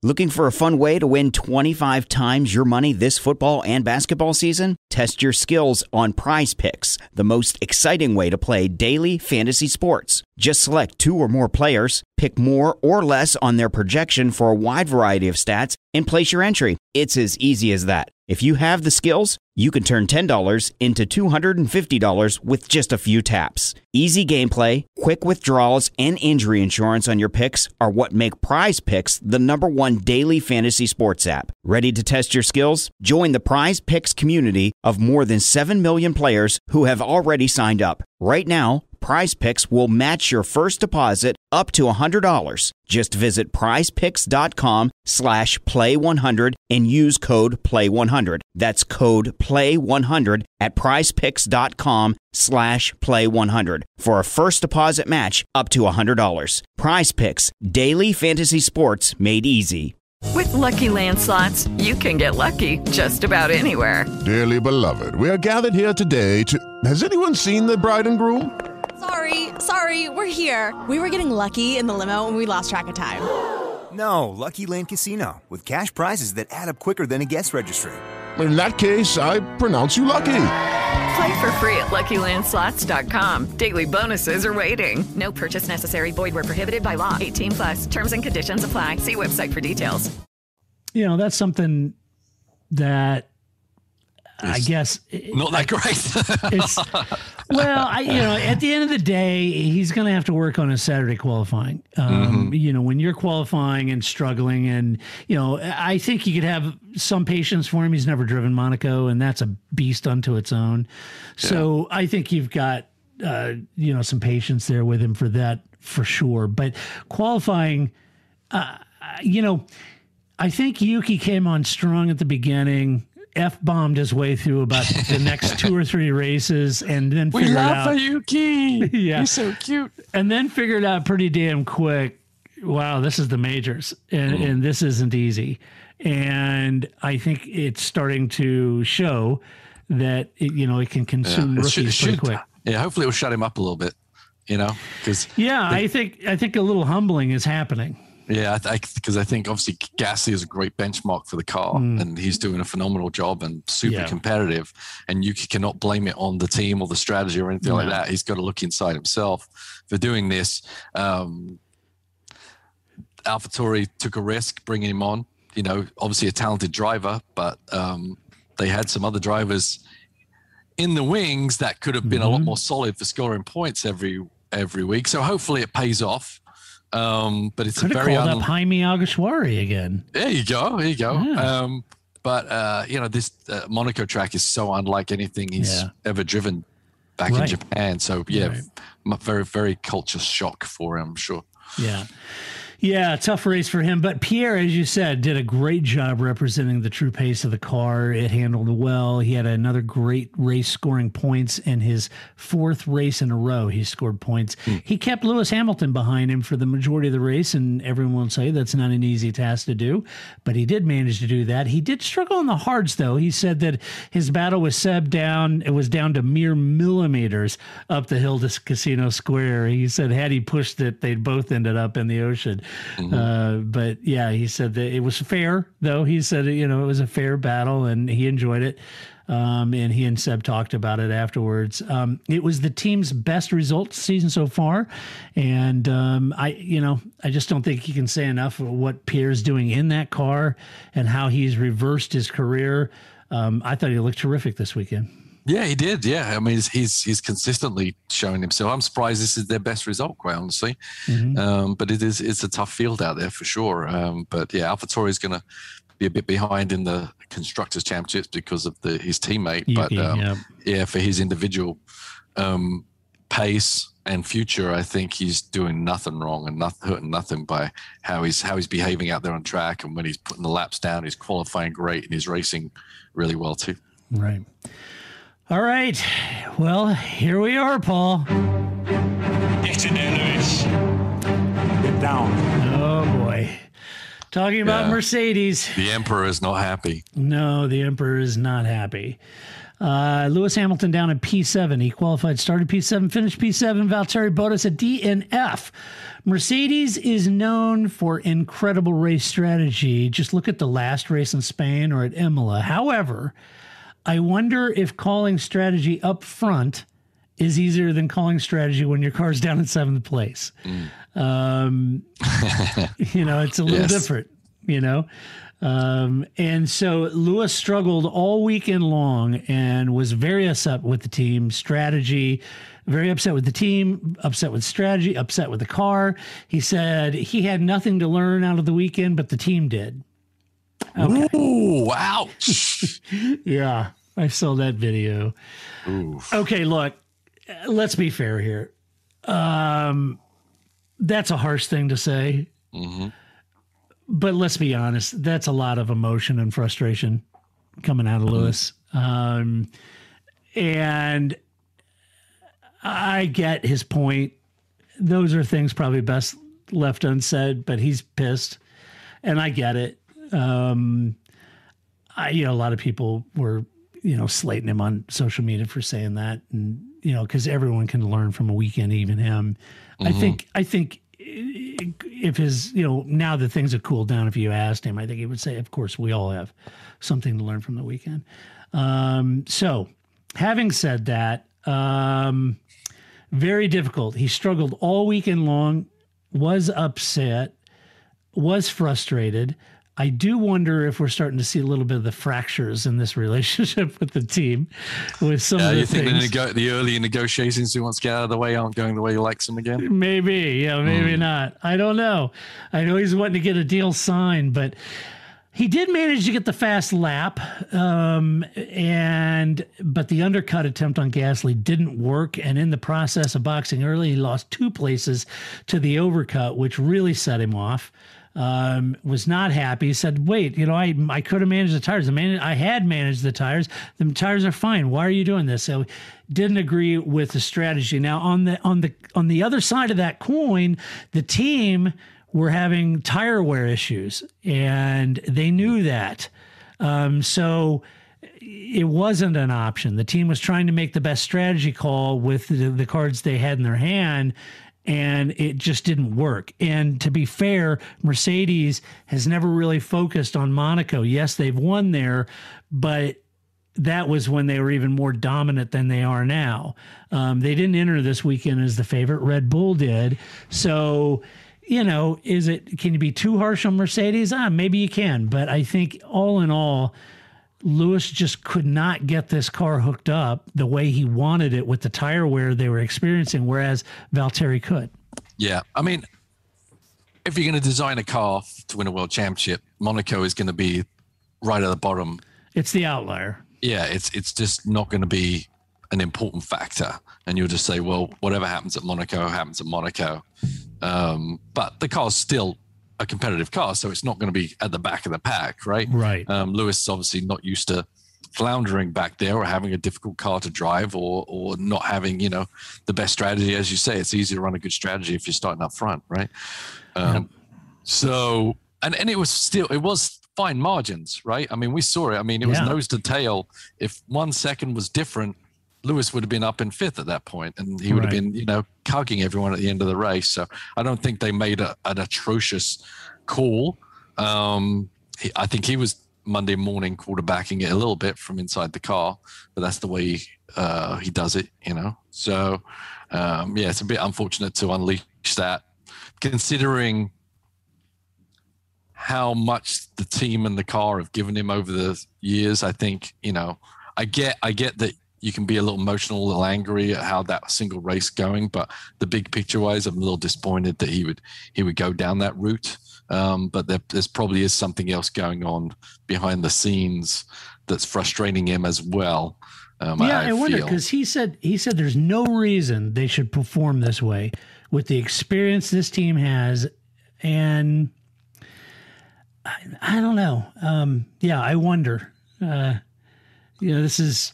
Looking for a fun way to win 25 times your money this football and basketball season? Test your skills on Prize Picks, the most exciting way to play daily fantasy sports. Just select 2 or more players, pick more or less on their projection for a wide variety of stats, and place your entry. It's as easy as that. If you have the skills, you can turn $10 into $250 with just a few taps. Easy gameplay, quick withdrawals, and injury insurance on your picks are what make Prize Picks the #1 daily fantasy sports app. Ready to test your skills? Join the Prize Picks community of more than 7 million players who have already signed up. Right now, Prize Picks will match your first deposit up to $100. Just visit prizepicks.com/play100 and use code PLAY100. That's code PLAY100 at prizepicks.com/play100 for a first deposit match up to $100. Prize Picks, daily fantasy sports made easy. With Lucky Land Slots, you can get lucky just about anywhere. Dearly beloved, we are gathered here today to... Has anyone seen the bride and groom? Sorry, we're here. We were getting lucky in the limo and we lost track of time. No, Lucky Land Casino, with cash prizes that add up quicker than a guest registry. In that case, I pronounce you lucky. Play for free at LuckyLandSlots.com. Daily bonuses are waiting. No purchase necessary. Void where prohibited by law. 18+. Terms and conditions apply. See website for details. You know, that's something that I guess not that great. At the end of the day, he's going to have to work on his Saturday qualifying. You know, when you're qualifying and struggling, and I think you could have some patience for him. He's never driven Monaco, and that's a beast unto its own. So I think you've got some patience there with him for that, for sure. But qualifying, I think Yuki came on strong at the beginning. F-bombed his way through about the next 2 or 3 races, and then figured out. We love Yuki. Yeah, he's so cute. And then figured out pretty damn quick, wow, this is the majors, and this isn't easy. And I think it's starting to show that it can consume rookies pretty quick. Yeah, hopefully it will shut him up a little bit. Because I think a little humbling is happening. Yeah, because I think obviously Gasly is a great benchmark for the car, and he's doing a phenomenal job and super competitive. And you cannot blame it on the team or the strategy or anything like that. He's got to look inside himself for doing this. AlphaTauri took a risk bringing him on. Obviously a talented driver, but they had some other drivers in the wings that could have been a lot more solid for scoring points every week. So hopefully it pays off. But it's could have called up Jaime Alguersuari again. There you go. Yeah. This Monaco track is so unlike anything he's ever driven back in Japan. So very, very culture shock for him, I'm sure. Yeah, tough race for him. But Pierre, as you said, did a great job representing the true pace of the car. It handled well. He had another great race scoring points in his 4th race in a row. He scored points. He kept Lewis Hamilton behind him for the majority of the race, and everyone will say that's not an easy task to do. But he did manage to do that. He did struggle on the hards, though. He said that his battle with Seb it was down to mere millimeters up the hill to Casino Square. He said had he pushed it, they'd both ended up in the ocean. But he said that it was fair, though. He said, it was a fair battle and he enjoyed it. And he and Seb talked about it afterwards. It was the team's best result season so far. And I just don't think you can say enough of what Pierre's doing in that car and how he's reversed his career. I thought he looked terrific this weekend. Yeah, he did. Yeah, I mean, he's consistently showing himself. I'm surprised this is their best result, quite honestly. But it's a tough field out there for sure. But AlphaTauri is going to be a bit behind in the Constructors' Championships because of his teammate. Yuki, but for his individual pace and future, I think he's doing nothing wrong and hurting nothing by how he's behaving out there on track. And when he's putting the laps down, he's qualifying great and he's racing really well too. Right. All right. Well, here we are, Paul. Get in there, Lewis. Get down. Oh, boy. Talking about Mercedes. The Emperor is not happy. No, the Emperor is not happy. Lewis Hamilton down at P7. He qualified, started P7, finished P7. Valtteri Bottas at D and F. Mercedes is known for incredible race strategy. Just look at the last race in Spain or at Imola. However, I wonder if calling strategy up front is easier than calling strategy when your car's down in 7th place. It's a little different. you know? And so Lewis struggled all weekend long and was very upset with the team strategy, very upset with the team, upset with strategy, upset with the car. He said he had nothing to learn out of the weekend, but the team did. Okay. Ooh, ouch. Yeah, I saw that video. Oof. Okay, look, let's be fair here. That's a harsh thing to say. Mm-hmm. But let's be honest, that's a lot of emotion and frustration coming out of Lewis. And I get his point. Those are things probably best left unsaid, but he's pissed. And I get it. A lot of people were, slating him on social media for saying that. And, because everyone can learn from a weekend, even him. Mm-hmm. I think if his, now that things have cooled down, if you asked him, I think he would say, of course, we all have something to learn from the weekend. So having said that, very difficult. He struggled all weekend long, was upset, was frustrated. I do wonder if we're starting to see a little bit of the fractures in this relationship with the team. With some of the things. The early negotiations he wants to get out of the way aren't going the way he likes them again? Maybe. Yeah, maybe not. I don't know. I know he's wanting to get a deal signed, but he did manage to get the fast lap. But the undercut attempt on Gasly didn't work. And in the process of boxing early, he lost 2 places to the overcut, which really set him off. Was not happy. He said, wait, I could have managed the tires. I had managed the tires. The tires are fine. Why are you doing this? So didn't agree with the strategy. Now on the other side of that coin, the team were having tire wear issues and they knew that. So it wasn't an option. The team was trying to make the best strategy call with the cards they had in their hand, and it just didn't work. And to be fair, Mercedes has never really focused on Monaco. Yes, they've won there, but that was when they were even more dominant than they are now. They didn't enter this weekend as the favorite. Red Bull did. So, can you be too harsh on Mercedes? Maybe you can. But I think all in all, Lewis just could not get this car hooked up the way he wanted it with the tire wear they were experiencing, whereas Valtteri could. Yeah. I mean, if you're going to design a car to win a world championship, Monaco is going to be right at the bottom. It's the outlier. Yeah, it's just not going to be an important factor. And you'll just say, well, whatever happens at Monaco happens at Monaco. But the car's still a competitive car, so it's not going to be at the back of the pack, right? Right. Lewis is obviously not used to floundering back there or having a difficult car to drive or not having, the best strategy. As you say, it's easy to run a good strategy if you're starting up front, right? So, and it was fine margins, right? I mean, we saw it. I mean, it was nose to tail. If 1 second was different, Lewis would have been up in 5th at that point, and he would have been, cugging everyone at the end of the race. So I don't think they made an atrocious call. I think he was Monday morning quarterbacking it a little bit from inside the car, but that's the way he does it, So, it's a bit unfortunate to unleash that, considering how much the team and the car have given him over the years. I think, I get that you can be a little emotional, a little angry at how that single race going, but the big picture wise, I'm a little disappointed that he would go down that route. But there's probably is something else going on behind the scenes that's frustrating him as well. I wonder, because he said there's no reason they should perform this way with the experience this team has, and I don't know. I wonder. This is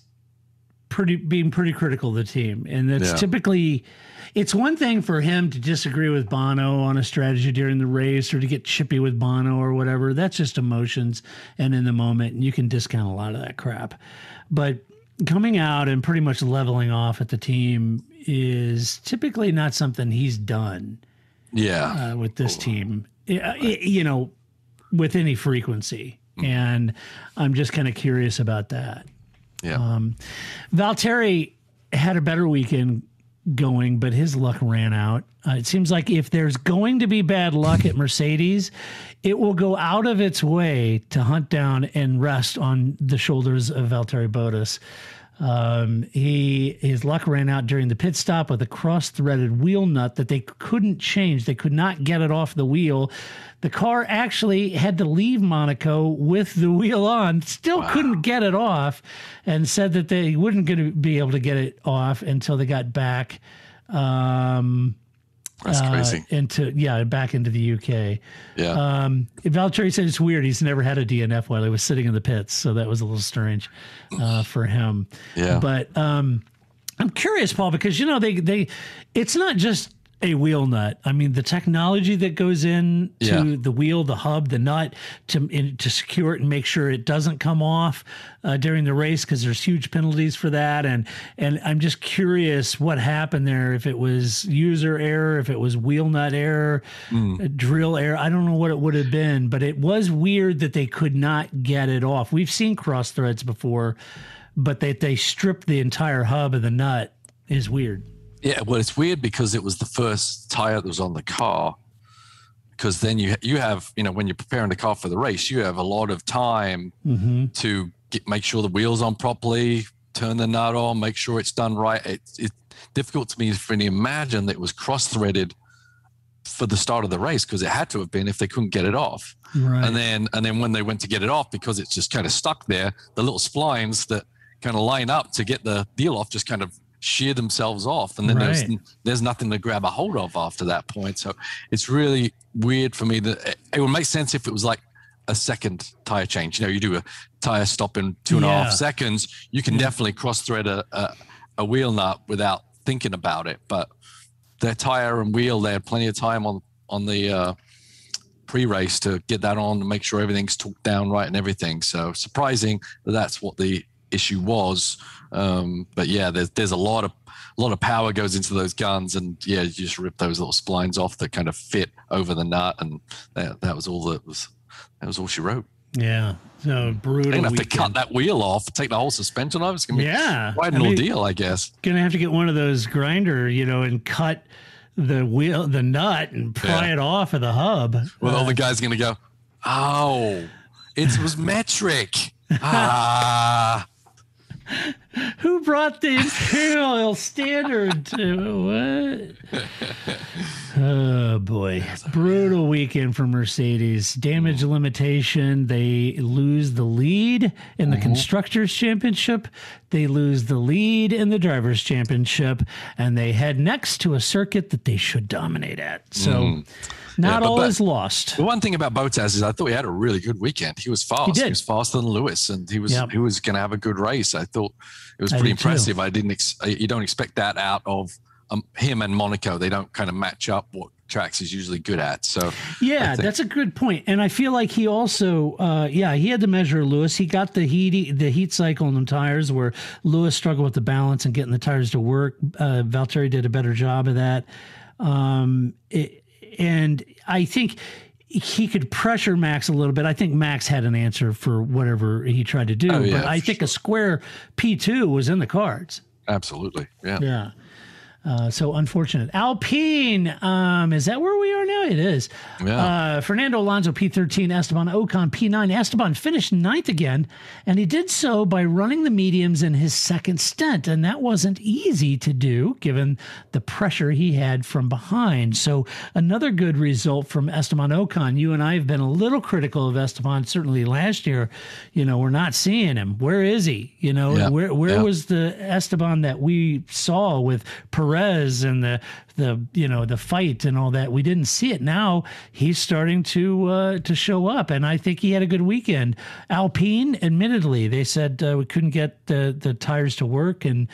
being pretty critical of the team, and it's typically, it's one thing for him to disagree with Bono on a strategy during the race or to get chippy with Bono or whatever. That's just emotions and in the moment, and you can discount a lot of that crap. But coming out and pretty much leveling off at the team is typically not something he's done. With this team, with any frequency, and I'm just kind of curious about that. Yeah. Valtteri had a better weekend going, but his luck ran out. It seems like if there's going to be bad luck at Mercedes, it will go out of its way to hunt down and rest on the shoulders of Valtteri Bottas. His luck ran out during the pit stop with a cross-threaded wheel nut that they couldn't change. They could not get it off the wheel. The car actually had to leave Monaco with the wheel on, still couldn't get it off, and said that they wouldn't going to be able to get it off until they got back. That's crazy. Back into the UK. Yeah. Valtteri said it's weird. He's never had a DNF while he was sitting in the pits, so that was a little strange for him. Yeah. But I'm curious, Paul, because they it's not just a wheel nut. I mean, the technology that goes in to the wheel, the hub, the nut to secure it and make sure it doesn't come off during the race, because there's huge penalties for that. And I'm just curious what happened there, if it was user error, if it was wheel nut error, drill error. I don't know what it would have been, but it was weird that they could not get it off. We've seen cross threads before, but they stripped the entire hub of the nut is weird. Yeah, well, it's weird because it was the first tire that was on the car. Because then you have, when you're preparing the car for the race, you have a lot of time to make sure the wheel's on properly, turn the nut on, make sure it's done right. It's difficult to me to imagine that it was cross-threaded for the start of the race, because it had to have been if they couldn't get it off. Right. And then when they went to get it off, because it's just kind of stuck there, the little splines that kind of line up to get the deal off just kind of shear themselves off, and then there's nothing to grab a hold of after that point. So it's really weird for me that it would make sense if it was like a second tire change. You do a tire stop in 2.5 seconds, you can definitely cross thread a wheel nut without thinking about it. But their tire and wheel, they had plenty of time on the pre-race to get that on and make sure everything's torqued down right and everything. So surprising that that's what the issue was. But yeah, there's a lot of power goes into those guns, and you just rip those little splines off that kind of fit over the nut, and that was all she wrote. Yeah, so brutal. They're gonna have to cut that wheel off, take the whole suspension off. It's gonna be quite an ordeal, I guess. Gonna have to get one of those grinder, and cut the nut and pry it off of the hub. Well, all the guys are gonna go, oh, it was metric. Who brought the Imperial Standard to what? Oh, boy. Brutal weekend for Mercedes. Damage limitation. They lose the lead in the Constructors' Championship. They lose the lead in the Drivers' Championship. And they head next to a circuit that they should dominate at. So... Not all is lost. The one thing about Bottas is I thought he had a really good weekend. He was fast. He was faster than Lewis, and he was going to have a good race. I thought it was pretty impressive. You don't expect that out of him and Monaco. They don't kind of match up what tracks he's usually good at. So that's a good point. And I feel like he also, he had to measure Lewis. He got the heat cycle on the tires where Lewis struggled with the balance and getting the tires to work. Valtteri did a better job of that. And I think he could pressure Max a little bit. I think Max had an answer for whatever he tried to do. But I think a square P2 was in the cards. Absolutely. Yeah. Yeah. So unfortunate. Alpine, is that where we are now? It is. Yeah. Fernando Alonso, P13, Esteban Ocon, P9. Esteban finished 9th again, and he did so by running the mediums in his second stint, and that wasn't easy to do given the pressure he had from behind. So another good result from Esteban Ocon. You and I have been a little critical of Esteban, certainly last year. We're not seeing him. Where is he? Where was the Esteban that we saw with Perez and the fight and all that? We didn't see it. Now he's starting to show up, and I think he had a good weekend. Alpine, admittedly, they said we couldn't get the tires to work and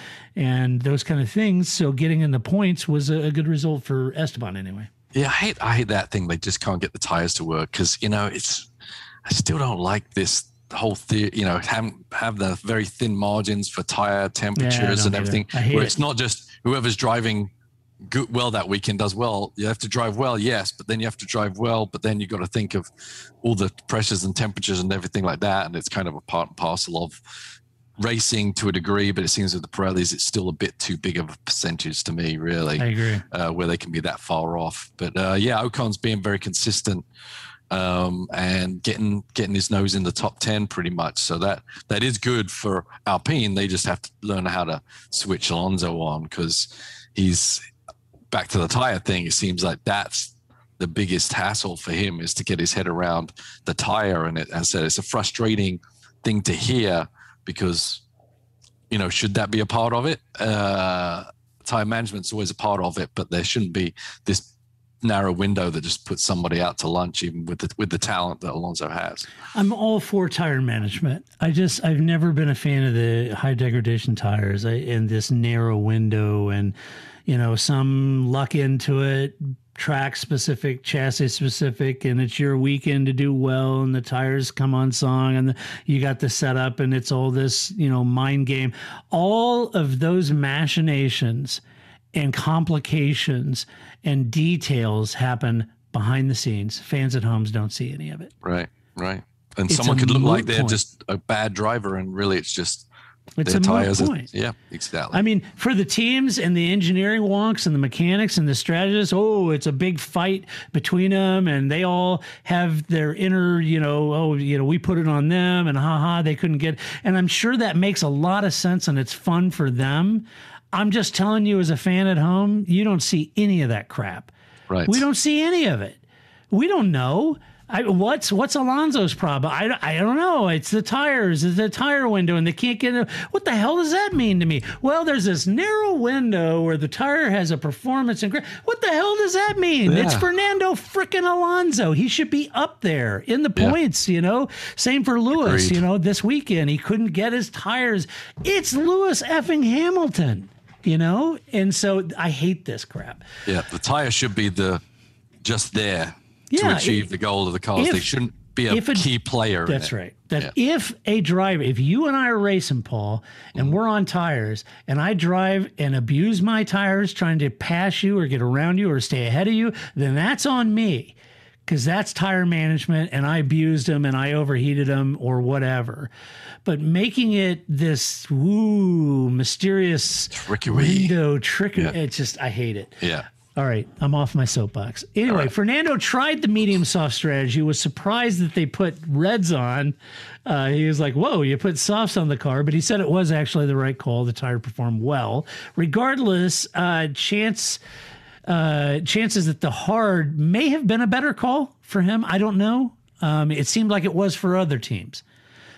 those kind of things. So getting in the points was a good result for Esteban anyway. Yeah, I hate that thing. They just can't get the tires to work because I still don't like this whole have the very thin margins for tire temperatures and everything, where it's not just whoever's driving well that weekend does well. You have to drive well, yes, but then you have to drive well, but then you got to think of all the pressures and temperatures and everything like that, and it's kind of a part and parcel of racing to a degree, but it seems with the Pirellis, it's still a bit too big of a percentage to me, really. I agree. Where they can be that far off. But yeah, Ocon's being very consistent and getting his nose in the top 10 pretty much. So that is good for Alpine. They just have to learn how to switch Alonso on, because he's back to the tire thing. It seems like that's the biggest hassle for him, is to get his head around the tire. And as I said, it's a frustrating thing to hear, because, you know, should that be a part of it? Tire management's always a part of it, but there shouldn't be this narrow window that just puts somebody out to lunch, even with the talent that Alonso has. I'm all for tire management. I've never been a fan of the high degradation tires in this narrow window, and, you know, some luck into it, track specific, chassis specific, and it's your weekend to do well, and the tires come on song, and you got the setup, and it's all this, you know, mind game. All of those machinations and complications and details happen behind the scenes. Fans at homes don't see any of it. Right. And it's someone could look like they're just a bad driver, and really it's just it's their a tires. moot point. Yeah, exactly. I mean, for the teams and the engineering wonks and the mechanics and the strategists, it's a big fight between them, and they all have their inner, we put it on them, and they couldn't get. And I'm sure that makes a lot of sense, and it's fun for them. I'm just telling you, as a fan at home, you don't see any of that crap. Right. We don't see any of it. We don't know. What's Alonso's problem? I don't know. It's the tires. It's the tire window, and they can't get it. What the hell does that mean to me? Well, there's this narrow window where the tire has a performance. What the hell does that mean? Yeah. It's Fernando frickin' Alonso. He should be up there in the points, Same for Lewis, Agreed. This weekend he couldn't get his tires. It's Lewis effing Hamilton, And so I hate this crap. Yeah, the tire should be just there to achieve the goal of the cars. They shouldn't be a key player. That's right. If a driver, if you and I are racing, Paul, and we're on tires, and I drive and abuse my tires trying to pass you or get around you or stay ahead of you, then that's on me, because that's tire management, and I abused them and I overheated them or whatever. But making it this mysterious window trickery, it's just, I hate it. Yeah. All right, I'm off my soapbox. Anyway, Fernando tried the medium soft strategy, was surprised that they put reds on. He was like, whoa, you put softs on the car, but he said it was actually the right call. The tire performed well. Regardless, chances that the hard may have been a better call for him. I don't know. It seemed like it was for other teams.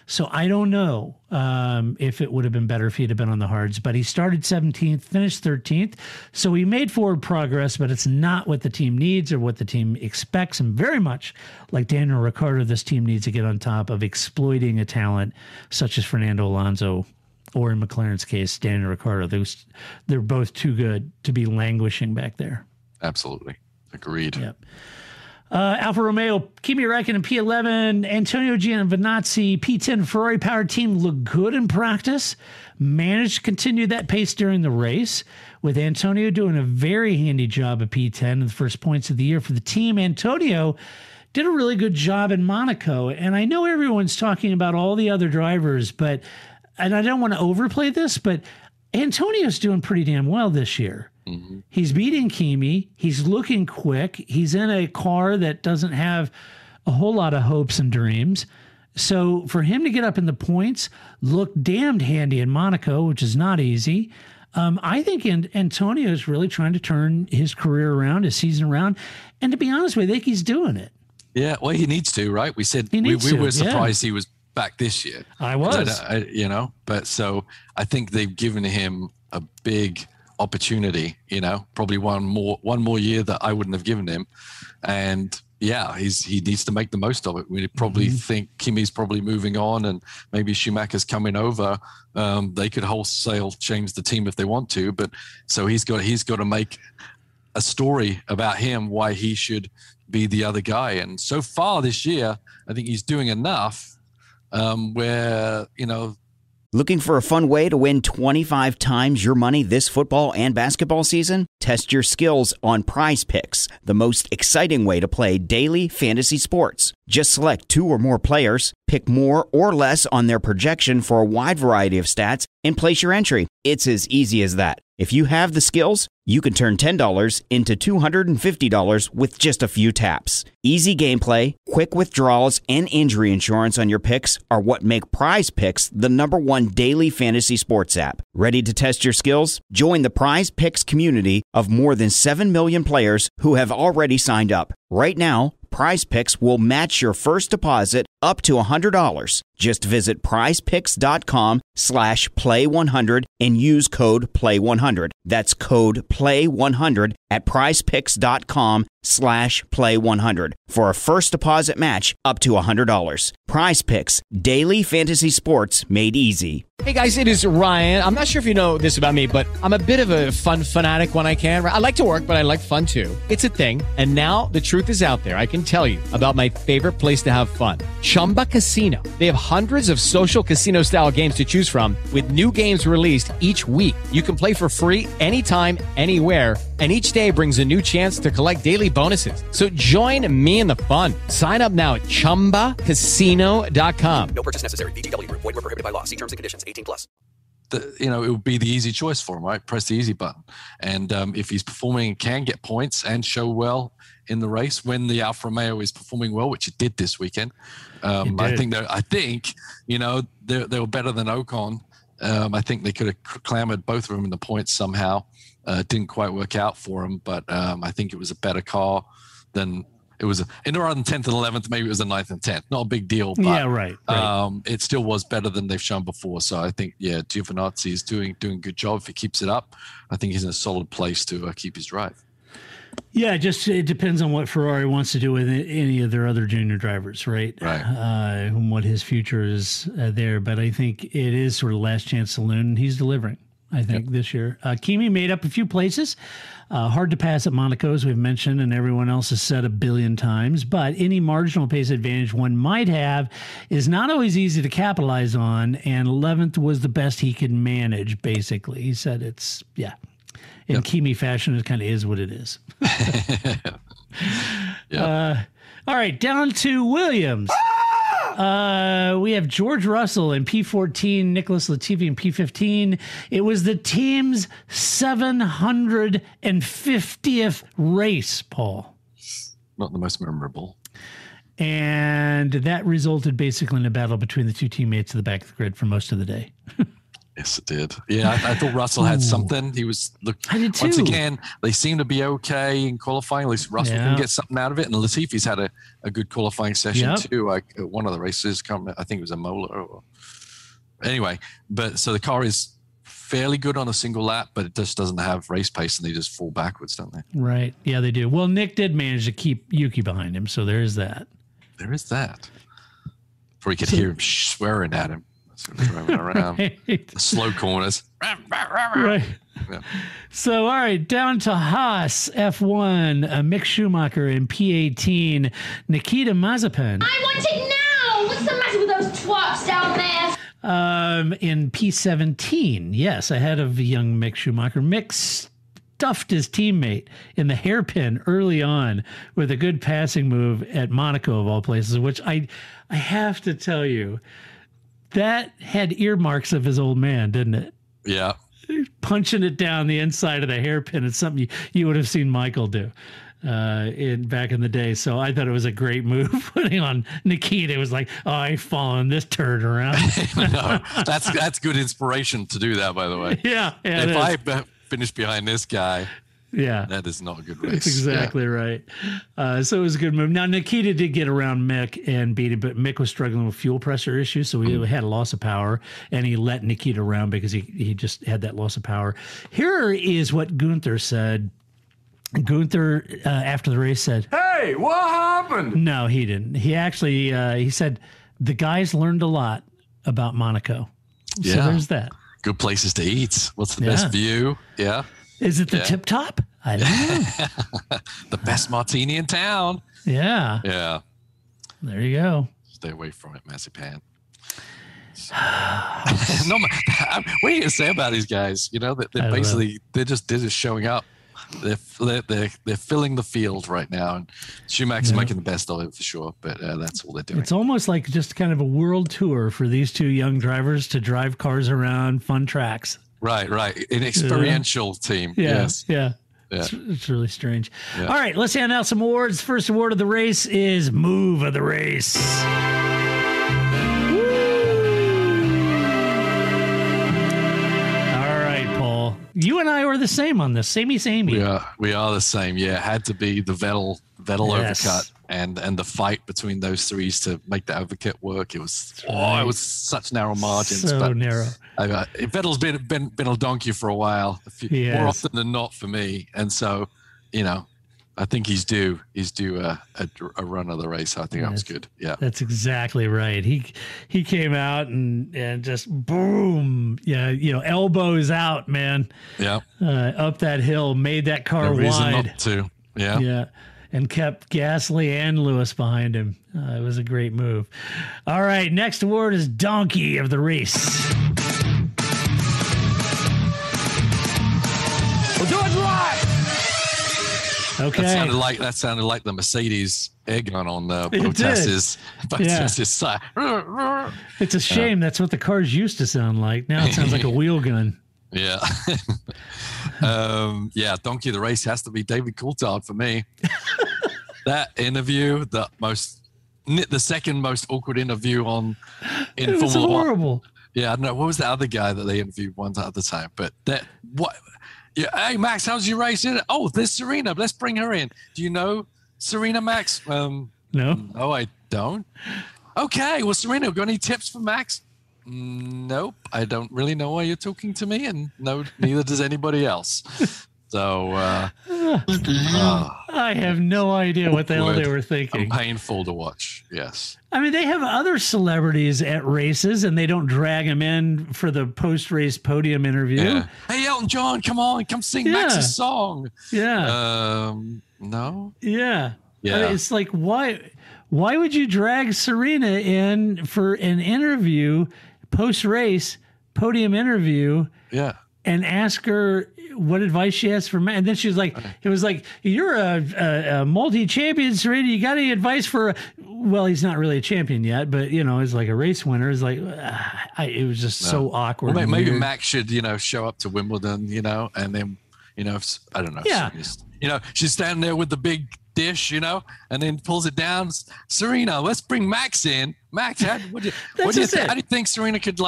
So I don't know if it would have been better if he'd have been on the hards, but he started 17th, finished 13th. So he made forward progress, but it's not what the team needs or what the team expects. And very much like Daniel Ricciardo, this team needs to get on top of exploiting a talent such as Fernando Alonso, or in McLaren's case, Daniel Ricciardo. They're both too good to be languishing back there. Absolutely. Agreed. Yep. Alfa Romeo, Kimi Räikkönen, P11, Antonio Giovinazzi, P10 Ferrari-powered team looked good in practice, managed to continue that pace during the race, with Antonio doing a very handy job at P10 in the first points of the year for the team. Antonio did a really good job in Monaco, and I know everyone's talking about all the other drivers, and I don't want to overplay this, but Antonio's doing pretty damn well this year. Mm-hmm. He's beating Kimi. He's looking quick. He's in a car that doesn't have a whole lot of hopes and dreams. So for him to get up in the points, look damned handy in Monaco, which is not easy. I think Antonio is really trying to turn his career around, his season around. And to be honest with you, I think he's doing it. Yeah, well, he needs to, right? We said we were surprised he was back this year. I was. But so I think they've given him a big opportunity, probably one more year that I wouldn't have given him. And yeah, he needs to make the most of it. We probably think Kimi's probably moving on, and maybe Schumacher's coming over. They could wholesale change the team if they want to, but so he's got to make a story about him, why he should be the other guy. And so far this year, I think he's doing enough where, Looking for a fun way to win 25 times your money this football and basketball season? Test your skills on Prize Picks, the most exciting way to play daily fantasy sports. Just select 2 or more players, pick more or less on their projection for a wide variety of stats, and place your entry. It's as easy as that. If you have the skills, you can turn $10 into $250 with just a few taps. Easy gameplay, quick withdrawals, and injury insurance on your picks are what make Prize Picks the #1 daily fantasy sports app. Ready to test your skills? Join the Prize Picks community of more than 7 million players who have already signed up. Right now, Prize Picks will match your first deposit up to $100. Just visit prizepicks.com/play100 and use code play100. That's code play100 at prizepicks.com/play100 for a first deposit match up to $100. Prize Picks, daily fantasy sports made easy. Hey guys, it is Ryan. I'm not sure if you know this about me, but I'm a bit of a fun fanatic when I can. I like to work, but I like fun too. It's a thing. And now the truth is out there. I can tell you about my favorite place to have fun. Chumba Casino. They have hundreds of social casino style games to choose from with new games released each week. You can play for free anytime, anywhere. And each day brings a new chance to collect daily bonuses. So join me in the fun. Sign up now at ChumbaCasino.com. No purchase necessary. VGW. Void where prohibited by law. See terms and conditions. 18+. It would be the easy choice for him, right? Press the easy button. And if he's performing, can get points and show well in the race when the Alfa Romeo is performing well, which it did this weekend. I think they were better than Ocon. I think they could have clamored both of them in the points somehow. Didn't quite work out for them, but I think it was a better car than it was. In around 10th and 11th, maybe it was the 9th and 10th. Not a big deal, but yeah, right. It still was better than they've shown before. So I think, Giovinazzi is doing a good job. If he keeps it up, I think he's in a solid place to keep his drive. Yeah, it depends on what Ferrari wants to do with any of their other junior drivers, right? Right. And what his future is there. But I think it is sort of last chance saloon, and he's delivering, I think, this year. Kimi made up a few places. Hard to pass at Monaco, as we've mentioned, and everyone else has said a billion times. But any marginal pace advantage one might have is not always easy to capitalize on, and 11th was the best he could manage, basically. He said in Kimi fashion, it kind of is what it is. All right, down to Williams. We have George Russell in P14, Nicholas Latifi in P15. It was the team's 750th race, Paul. Not the most memorable. And that resulted basically in a battle between the two teammates at the back of the grid for most of the day. Yes, it did. Yeah, I thought Russell had something. He was once again. They seem to be okay in qualifying. At least Russell can get something out of it. And Latifi's had a good qualifying session too. Like one of the races, I think it was a Mola. Anyway, but so the car is fairly good on a single lap, but it just doesn't have race pace, and they just fall backwards, don't they? Right. Yeah, they do. Well, Nick did manage to keep Yuki behind him, so there is that. There is that. Before you could hear him swearing at him. Driving around the slow corners. Right. Yeah. So, all right, down to Haas, F1, Mick Schumacher in P18, Nikita Mazepin. I want it now! What's the matter with those twats down there? In P17, yes, ahead of young Mick Schumacher. Mick stuffed his teammate in the hairpin early on with a good passing move at Monaco, of all places, which I have to tell you, that had earmarks of his old man, didn't it? Yeah. Punching it down the inside of the hairpin. It's something you would have seen Michael do back in the day. So I thought it was a great move putting on Nikita. It was like, oh, I following this turd around. No, that's good inspiration to do that, by the way. Yeah. If I finish behind this guy, yeah, that is not a good race. That's exactly right. So it was a good move. Now, Nikita did get around Mick and beat him, but Mick was struggling with fuel pressure issues, so he had a loss of power, and he let Nikita around because he just had that loss of power. Here is what Gunther said. Gunther, after the race, said, "Hey, what happened?" No, he didn't. He actually, he said, the guys learned a lot about Monaco. So there's that. Good places to eat. What's the best view? Yeah. Is it the tip top? I don't know. The best martini in town. Yeah. Yeah. There you go. Stay away from it, Mazepan. No, what are you gonna say about these guys? You know, they're just showing up. They're filling the field right now, and Schumacher's making the best of it for sure. But that's all they're doing. It's almost like just kind of a world tour for these two young drivers to drive cars around fun tracks. Right. An experiential team. Yeah. Yes. Yeah. It's really strange. Yeah. All right, let's hand out some awards. First award of the race is Move of the Race. You and I were the same on this. Samey. We are the same. Yeah, it had to be the Vettel overcut and the fight between those threes to make the overcut work. It was it was such narrow margins. So narrow. Vettel's been a donkey for a while, more often than not for me, and so I think he's due a run of the race. I think that was good. Yeah, that's exactly right. He came out and just boom, elbows out, man. Yeah, up that hill, made that car no reason wide. Not to. Yeah, and kept Gasly and Lewis behind him. It was a great move. All right, next award is Donkey of the Race. We'll do it right. Okay. That sounded like the Mercedes air gun on the Bottas's side. It's a shame. That's what the cars used to sound like. Now it sounds like a wheel gun. Yeah. Donkey of the Race has to be David Coulthard for me. That interview, the second most awkward interview in Formula 1. It was horrible. Yeah, I don't know. What was the other guy that they interviewed one other time? But yeah, hey Max, how's your race? Oh, there's Serena. Let's bring her in. Do you know Serena, Max? No. No, I don't. Okay, well, Serena, got any tips for Max? Nope, I don't really know why you're talking to me, and no, neither does anybody else. So, I have no idea what the hell they were thinking. Painful to watch. Yes. I mean, they have other celebrities at races, and they don't drag them in for the post-race podium interview. Yeah. Hey, Elton John, come sing Max's song. Yeah. No. Yeah. Yeah. I mean, it's like, why would you drag Serena in for an interview, post-race podium interview? Yeah. And ask her what advice she has for Max. And then she was like, it was like, you're a multi-champion, Serena. You got any advice for, well, he's not really a champion yet, but, it's like a race winner. It's like, it was just so awkward. Well, maybe Max should, show up to Wimbledon, and then, I don't know. Yeah. She's standing there with the big dish, and then pulls it down. Serena, let's bring Max in. Max, how do you think Serena could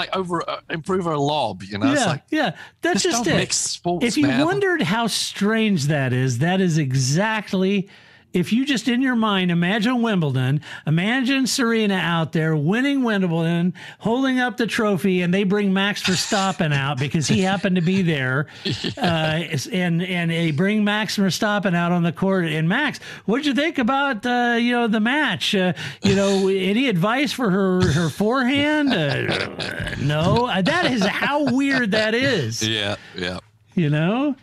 improve her lob? That's just it. Mix sports, if you wondered how strange that is exactly. If you just in your mind imagine Wimbledon, imagine Serena out there winning Wimbledon, holding up the trophy, and they bring Max Verstappen out because he happened to be there, and they bring Max Verstappen out on the court. And Max, what'd you think about the match? Any advice for her forehand? No, that is how weird that is. Yeah. I mean,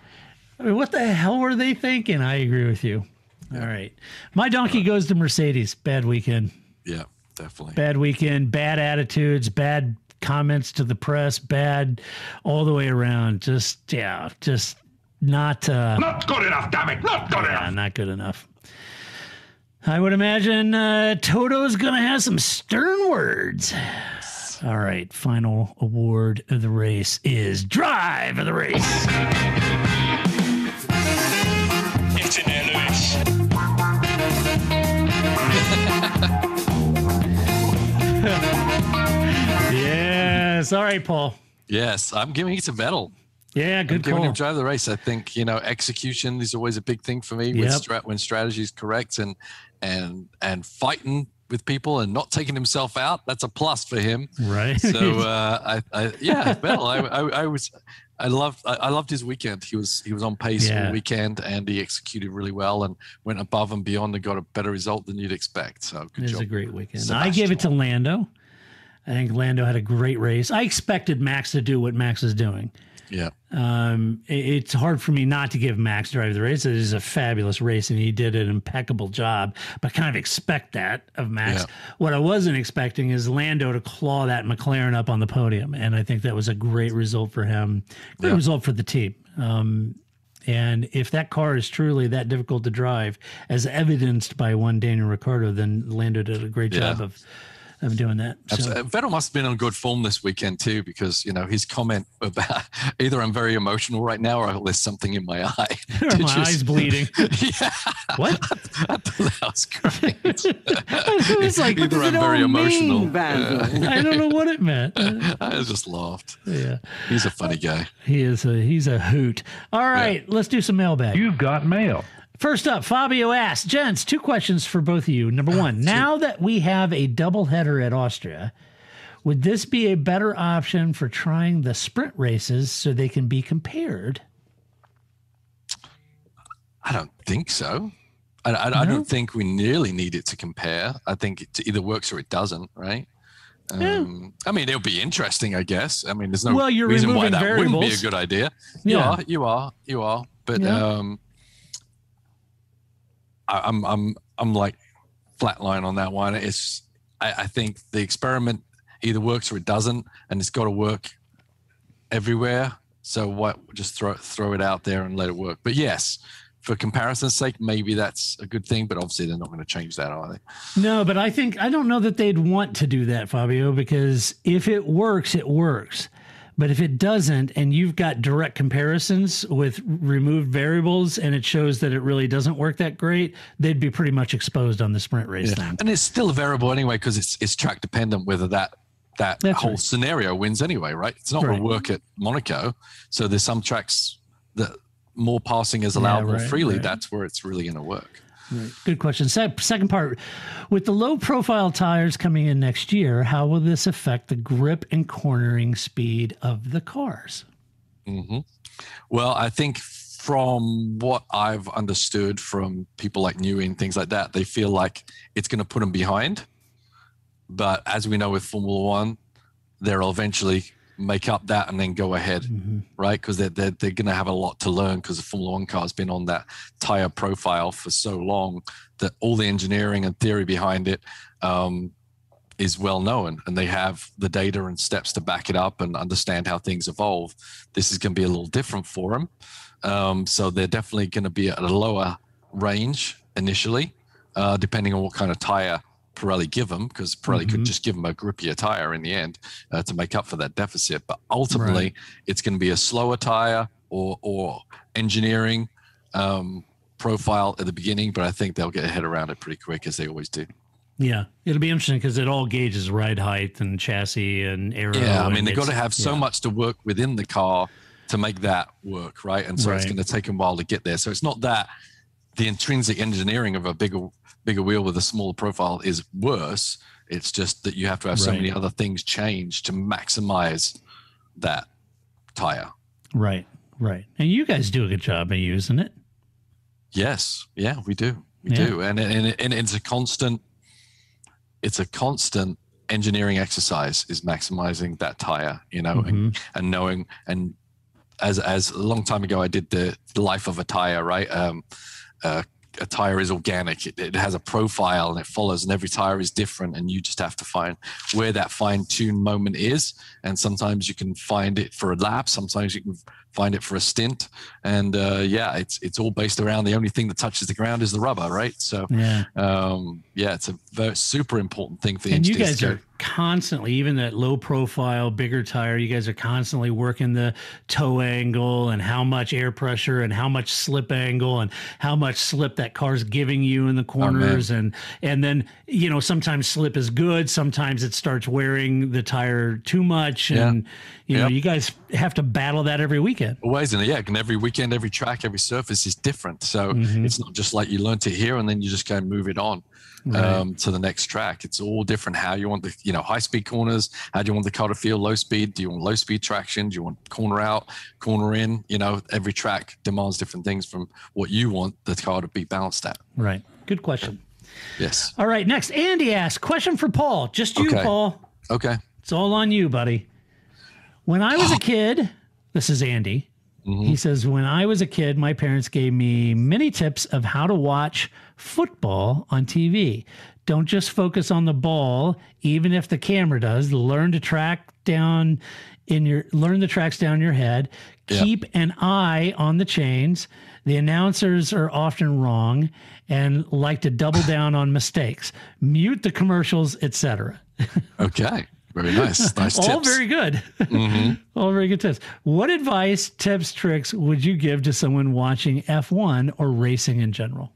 what the hell were they thinking? I agree with you. All right. My donkey goes to Mercedes. Bad weekend. Yeah, definitely. Bad weekend, bad attitudes, bad comments to the press, bad all the way around. Just not... not good enough, damn it. Not good enough. Not good enough. I would imagine Toto's going to have some stern words. All right. Final award of the race is Drive of the Race. It's in there, Lewis. Yes. All right, Paul. Yes, I'm giving it to Vettel. Yeah, good I'm giving him drive the race. I think execution is always a big thing for me when strategy is correct and fighting with people and not taking himself out. That's a plus for him. Right. So Vettel. I loved his weekend. He was on pace all weekend, and he executed really well and went above and beyond and got a better result than you'd expect. So good job. It was a great weekend. Sebastian. I gave it to Lando. I think Lando had a great race. I expected Max to do what Max is doing. Yeah. It's hard for me not to give Max drive the race. It is a fabulous race, and he did an impeccable job. But I kind of expect that of Max. Yeah. What I wasn't expecting is Lando to claw that McLaren up on the podium, and I think that was a great result for him. Great result for the team. And if that car is truly that difficult to drive, as evidenced by one Daniel Ricciardo, then Lando did a great job of doing that. So. Vettel must have been on good form this weekend too, because his comment about either I'm very emotional right now or there's something in my eye. My eye's bleeding. Yeah. What? I thought that was great. It was like, either I'm very emotional. I don't know what it meant. I just laughed. Yeah, he's a funny guy. He's a hoot. All right, let's do some mailbag. You've got mail. First up, Fabio asks, gents, 2 questions for both of you. Number one, now that we have a doubleheader at Austria, would this be a better option for trying the sprint races so they can be compared? I don't think so. I don't think we nearly need it to compare. I think it either works or it doesn't, right? I mean, it'll be interesting, I guess. I mean, there's no reason why that wouldn't be a good idea. Yeah. You are. But I'm like flatline on that one. I think the experiment either works or it doesn't, and it's got to work everywhere. So what? Just throw it out there and let it work. But yes, for comparison's sake, maybe that's a good thing. But obviously, they're not going to change that, are they? No, but I don't know that they'd want to do that, Fabio, because if it works, it works. But if it doesn't, and you've got direct comparisons with removed variables, and it shows that it really doesn't work that great, they'd be pretty much exposed on the sprint race thing. And it's still a variable anyway, because it's track dependent whether that whole scenario wins anyway, right? It's not going to work at Monaco. So there's some tracks that more passing is allowable freely. Right. That's where it's really going to work. Right. Good question. Second part, with the low profile tires coming in next year, how will this affect the grip and cornering speed of the cars? Mm-hmm. Well, I think from what I've understood from people like Newey and things like that, they feel like it's going to put them behind. But as we know with Formula One, they'll eventually make up that and then go ahead, right? Because they're going to have a lot to learn, because the Formula One car has been on that tire profile for so long that all the engineering and theory behind it is well known, and they have the data and steps to back it up and understand how things evolve. This is going to be a little different for them. So they're definitely going to be at a lower range initially, depending on what kind of tire Pirelli give them, because Pirelli could just give them a grippier tire in the end to make up for that deficit. But ultimately, it's going to be a slower tire or engineering profile at the beginning. But I think they'll get their head around it pretty quick, as they always do. Yeah, it'll be interesting because it all gauges ride height and chassis and aero. Yeah, I mean, they've got to have so much to work within the car to make that work, right? And so it's going to take them a while to get there. So it's not that the intrinsic engineering of a bigger wheel with a smaller profile is worse. It's just that you have to have so many other things change to maximize that tire. Right. And you guys do a good job of using it. Yes. Yeah, we do. We do. And it's a constant engineering exercise, is maximizing that tire, and knowing, and as a long time ago, I did the life of a tire, right? A tire is organic. It has a profile and it follows, and every tire is different, and you just have to find where that fine-tuned moment is. And sometimes you can find it for a lap, sometimes you can find it for a stint, and it's all based around the only thing that touches the ground is the rubber, right? So it's a very super important thing for the engineers. And you guys are constantly, even that low profile, bigger tire, you guys are constantly working the toe angle and how much air pressure and how much slip angle and how much slip that car's giving you in the corners. And then, sometimes slip is good. Sometimes it starts wearing the tire too much. And, you guys have to battle that every weekend. Always. And every weekend, every track, every surface is different. So it's not just like you learned it here and then you just go and move it on. To the next track. It's all different how you want the, high speed corners. How do you want the car to feel? Low speed? Do you want low speed traction? Do you want corner out, corner in? Every track demands different things from what you want the car to be balanced at. Right. Good question. Yes. All right. Next, Andy asks, question for Paul. Just you, Paul. Okay. It's all on you, buddy. When I was a kid, This is Andy. He says, when I was a kid, my parents gave me many tips of how to watch football on TV. Don't just focus on the ball, even if the camera does. Learn the tracks down your head. Keep an eye on the chains. The announcers are often wrong and like to double down on mistakes. Mute the commercials, etc. Okay. Very nice. Nice tips. All very good. All very good tips. What advice, tips, tricks would you give to someone watching F1 or racing in general?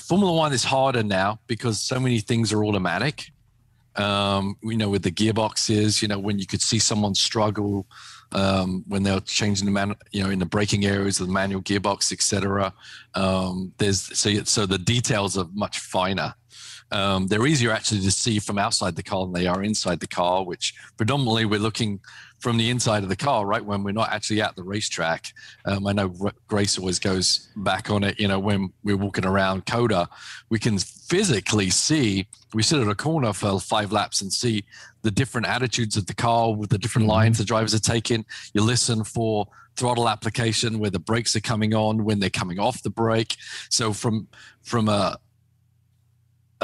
Formula One is harder now because so many things are automatic. With the gearboxes, when you could see someone struggle when they're changing in the braking areas of the manual gearbox, etc. So the details are much finer. They're easier actually to see from outside the car than they are inside the car, which predominantly we're looking from the inside of the car, right? When we're not actually at the racetrack. I know Grace always goes back on it, when we're walking around COTA, we can physically see, we sit at a corner for 5 laps and see the different attitudes of the car with the different lines the drivers are taking. You listen for throttle application, where the brakes are coming on, when they're coming off the brake. So from a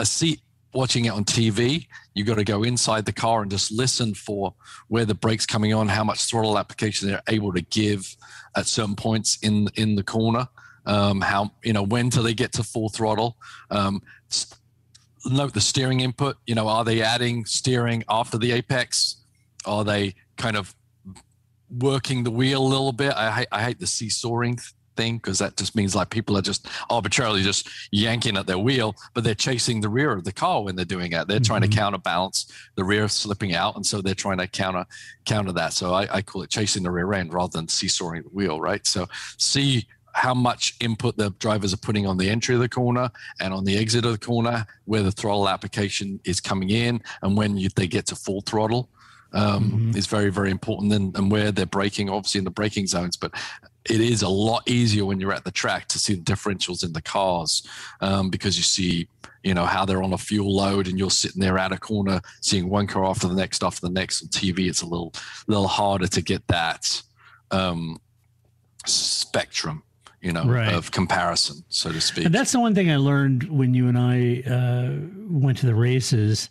seat watching it on TV, you got to go inside the car and just listen for where the brake's coming on, how much throttle application they're able to give at certain points in the corner, when till they get to full throttle. Note the steering input. Are they adding steering after the apex? Are they kind of working the wheel a little bit? I hate the seesawing thing, because that just means like people are just arbitrarily just yanking at their wheel, but they're chasing the rear of the car when they're doing it. They're trying to counterbalance the rear slipping out, and so they're trying to counter that. So I call it chasing the rear end rather than seesawing the wheel, right? So see how much input the drivers are putting on the entry of the corner and on the exit of the corner, where the throttle application is coming in, and when they get to full throttle is very, very important, and where they're braking, obviously in the braking zones. But it is a lot easier when you're at the track to see the differentials in the cars, because you see, how they're on a fuel load, and you're sitting there at a corner seeing one car after the next. On TV, it's a little harder to get that spectrum, of comparison, so to speak. And that's the one thing I learned when you and I went to the races,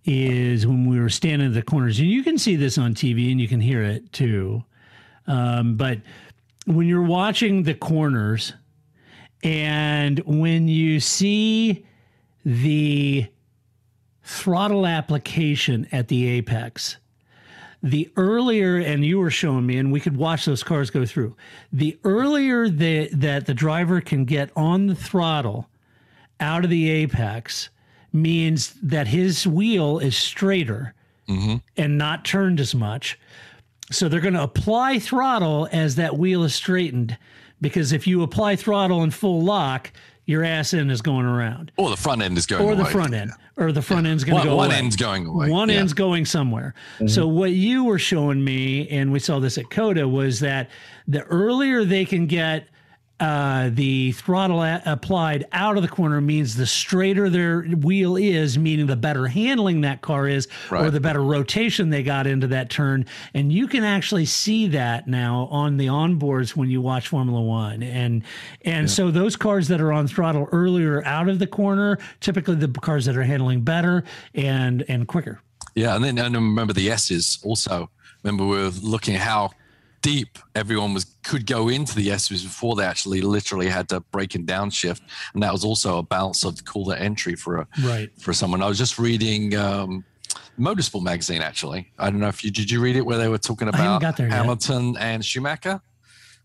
is when we were standing at the corners. And you can see this on TV and you can hear it too. But when you're watching the corners, and when you see the throttle application at the apex, the earlier, and you were showing me, and we could watch those cars go through, the earlier that the driver can get on the throttle out of the apex means that his wheel is straighter and not turned as much. So they're going to apply throttle as that wheel is straightened, because if you apply throttle in full lock, your ass end is going around. Or the front end is going away. Or the front end. Or the front end's going to go away. One end's going away. One end's going somewhere. So what you were showing me, and we saw this at COTA, was that the earlier they can get the throttle applied out of the corner means the straighter their wheel is, meaning the better handling that car is, or the better rotation they got into that turn. And you can actually see that now on the onboards when you watch Formula One. And so those cars that are on throttle earlier out of the corner, typically the cars that are handling better and quicker. Yeah, and then remember the S's also. Remember we were looking at how deep everyone could go into the S's before they actually literally had to brake and downshift, and that was also a balance of cooler entry for someone. I was just reading Motorsport magazine, actually. I don't know if did you read it, where they were talking about Hamilton and Schumacher,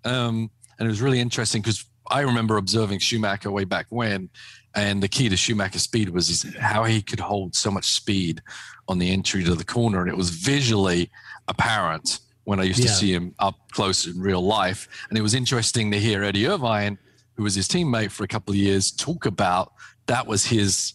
and it was really interesting because I remember observing Schumacher way back when, and the key to Schumacher's speed was how he could hold so much speed on the entry to the corner, and it was visually apparent when I used to see him up close in real life. And it was interesting to hear Eddie Irvine, who was his teammate for a couple of years, talk about that was his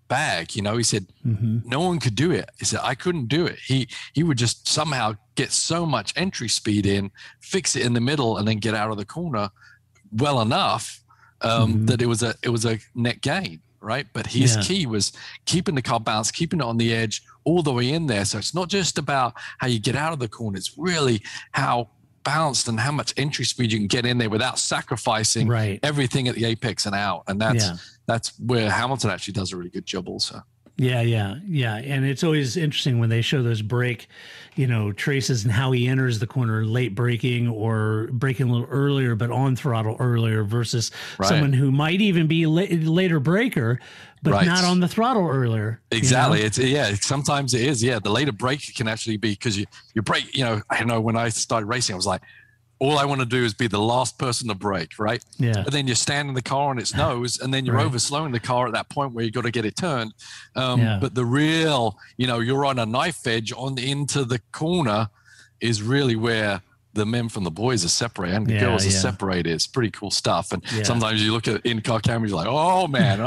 bag. He said, no one could do it. He said, I couldn't do it. He would just somehow get so much entry speed in, fix it in the middle, and then get out of the corner well enough that it was a net gain. Right. But his key was keeping the car balanced, keeping it on the edge, all the way in there. So it's not just about how you get out of the corner. It's really how balanced and how much entry speed you can get in there without sacrificing everything at the apex and out. And that's where Hamilton actually does a really good job also. Yeah. And it's always interesting when they show those brake, traces and how he enters the corner, late braking or braking a little earlier, but on throttle earlier versus someone who might even be later braker, but not on the throttle earlier. Exactly. Sometimes it is. Yeah. The later brake can actually be because you brake, I know when I started racing, I was like, all I want to do is be the last person to brake, right? Yeah. But then you're standing the car on its nose, and then you're overslowing the car at that point where you got to get it turned. But the real, you're on a knife edge into the corner is really where the men from the boys are separated and the girls are separated. It's pretty cool stuff. And sometimes you look at in-car cameras, you're like, oh man.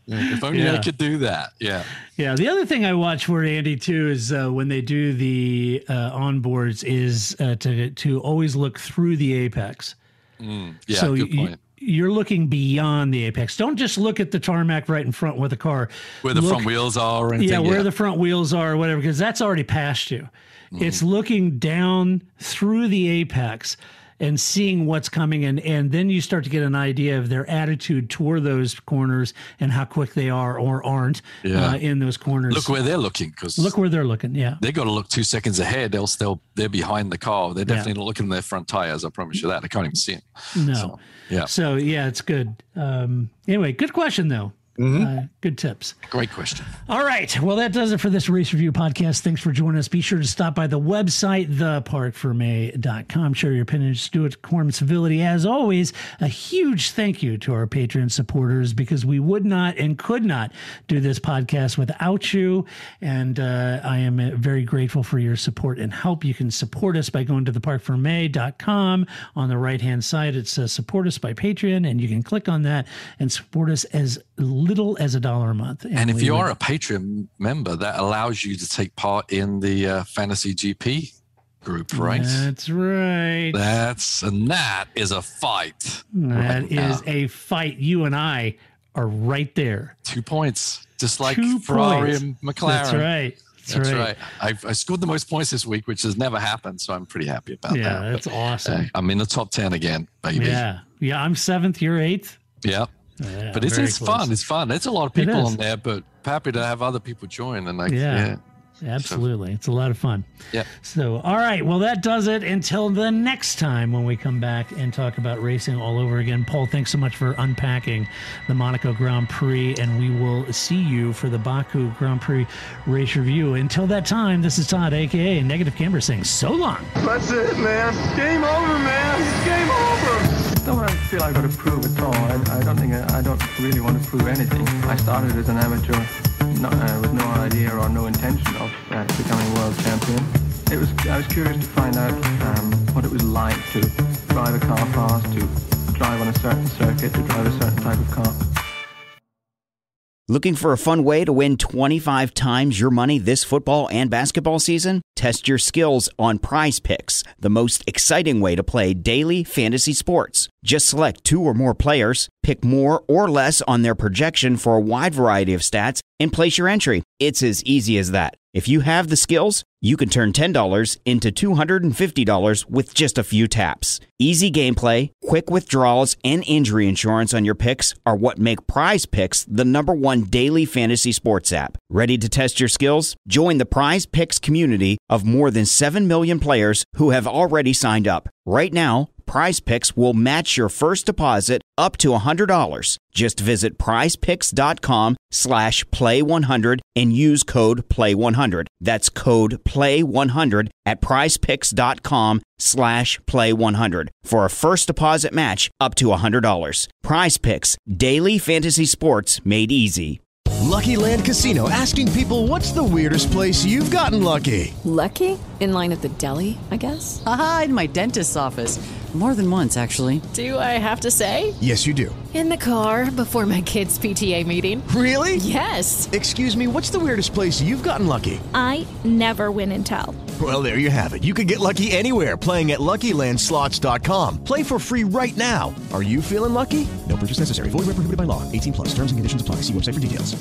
If only I could do that. Yeah. Yeah. The other thing I watch for Andy too is when they do the onboards is to always look through the apex. So good point. You're looking beyond the apex. Don't just look at the tarmac right in front with the car. Where the front wheels are or anything. Where the front wheels are or whatever, because that's already past you. It's looking down through the apex and seeing what's coming, and then you start to get an idea of their attitude toward those corners and how quick they are or aren't in those corners. Look where they're looking. Look where they're looking, They got to look 2 seconds ahead, else they're behind the car. They're definitely not looking at their front tires, I promise you that. They can't even see them. No. So, it's good. Anyway, good question, though. Good tips. Great question. All right. Well, that does it for this Race Review podcast. Thanks for joining us. Be sure to stop by the website, theparcfermé.com. Share your opinions. Do it quorum civility. As always, a huge thank you to our Patreon supporters because we would not and could not do this podcast without you. And I am very grateful for your support and help. You can support us by going to theparcfermé.com. On the right-hand side, it says support us by Patreon, and you can click on that and support us as little as $1 a month. And if you are a Patreon member, that allows you to take part in the Fantasy GP group, right? That's right. That is a fight. That is a fight. You and I are right there. 2 points, just like Ferrari and McLaren. That's right. That's right. I scored the most points this week, which has never happened, so I'm pretty happy about that. Yeah, that's awesome. I'm in the top 10 again, baby. Yeah, I'm 7th, you're 8th. Yeah. But it's fun. It's fun. It's a lot of people on there, but happy to have other people join. And absolutely. It's a lot of fun. Yeah. So, all right. Well, that does it until the next time when we come back and talk about racing all over again. Paul, thanks so much for unpacking the Monaco Grand Prix, and we will see you for the Baku Grand Prix race review. Until that time, this is Todd, a.k.a. Negative Camber, saying so long. That's it, man. Game over, man. It's game over. I don't feel I've got to prove at all. I don't really want to prove anything. I started as an amateur with no idea or no intention of becoming world champion. I was curious to find out what it was like to drive a car fast, to drive on a certain circuit, to drive a certain type of car. Looking for a fun way to win 25 times your money this football and basketball season? Test your skills on Prize Picks, the most exciting way to play daily fantasy sports. Just select 2 or more players, pick more or less on their projection for a wide variety of stats, and place your entry. It's as easy as that. If you have the skills, you can turn $10 into $250 with just a few taps. Easy gameplay, quick withdrawals, and injury insurance on your picks are what make Prize Picks the #1 daily fantasy sports app. Ready to test your skills? Join the Prize Picks community of more than 7 million players who have already signed up. Right now, Prize Picks will match your first deposit up to $100. Just visit prizepicks.com/play100 and use code PLAY100. That's code PLAY100 at prizepicks.com/play100 for a first deposit match up to $100. Prize Picks, daily fantasy sports made easy. Lucky Land Casino, asking people, what's the weirdest place you've gotten lucky? Lucky? In line at the deli, I guess? Aha, in my dentist's office. More than once, actually. Do I have to say? Yes, you do. In the car before my kids' PTA meeting. Really? Yes. Excuse me, what's the weirdest place you've gotten lucky? I never win and tell. Well, there you have it. You can get lucky anywhere, playing at LuckyLandSlots.com. Play for free right now. Are you feeling lucky? No purchase necessary. Void where prohibited by law. 18+. Terms and conditions apply. See website for details.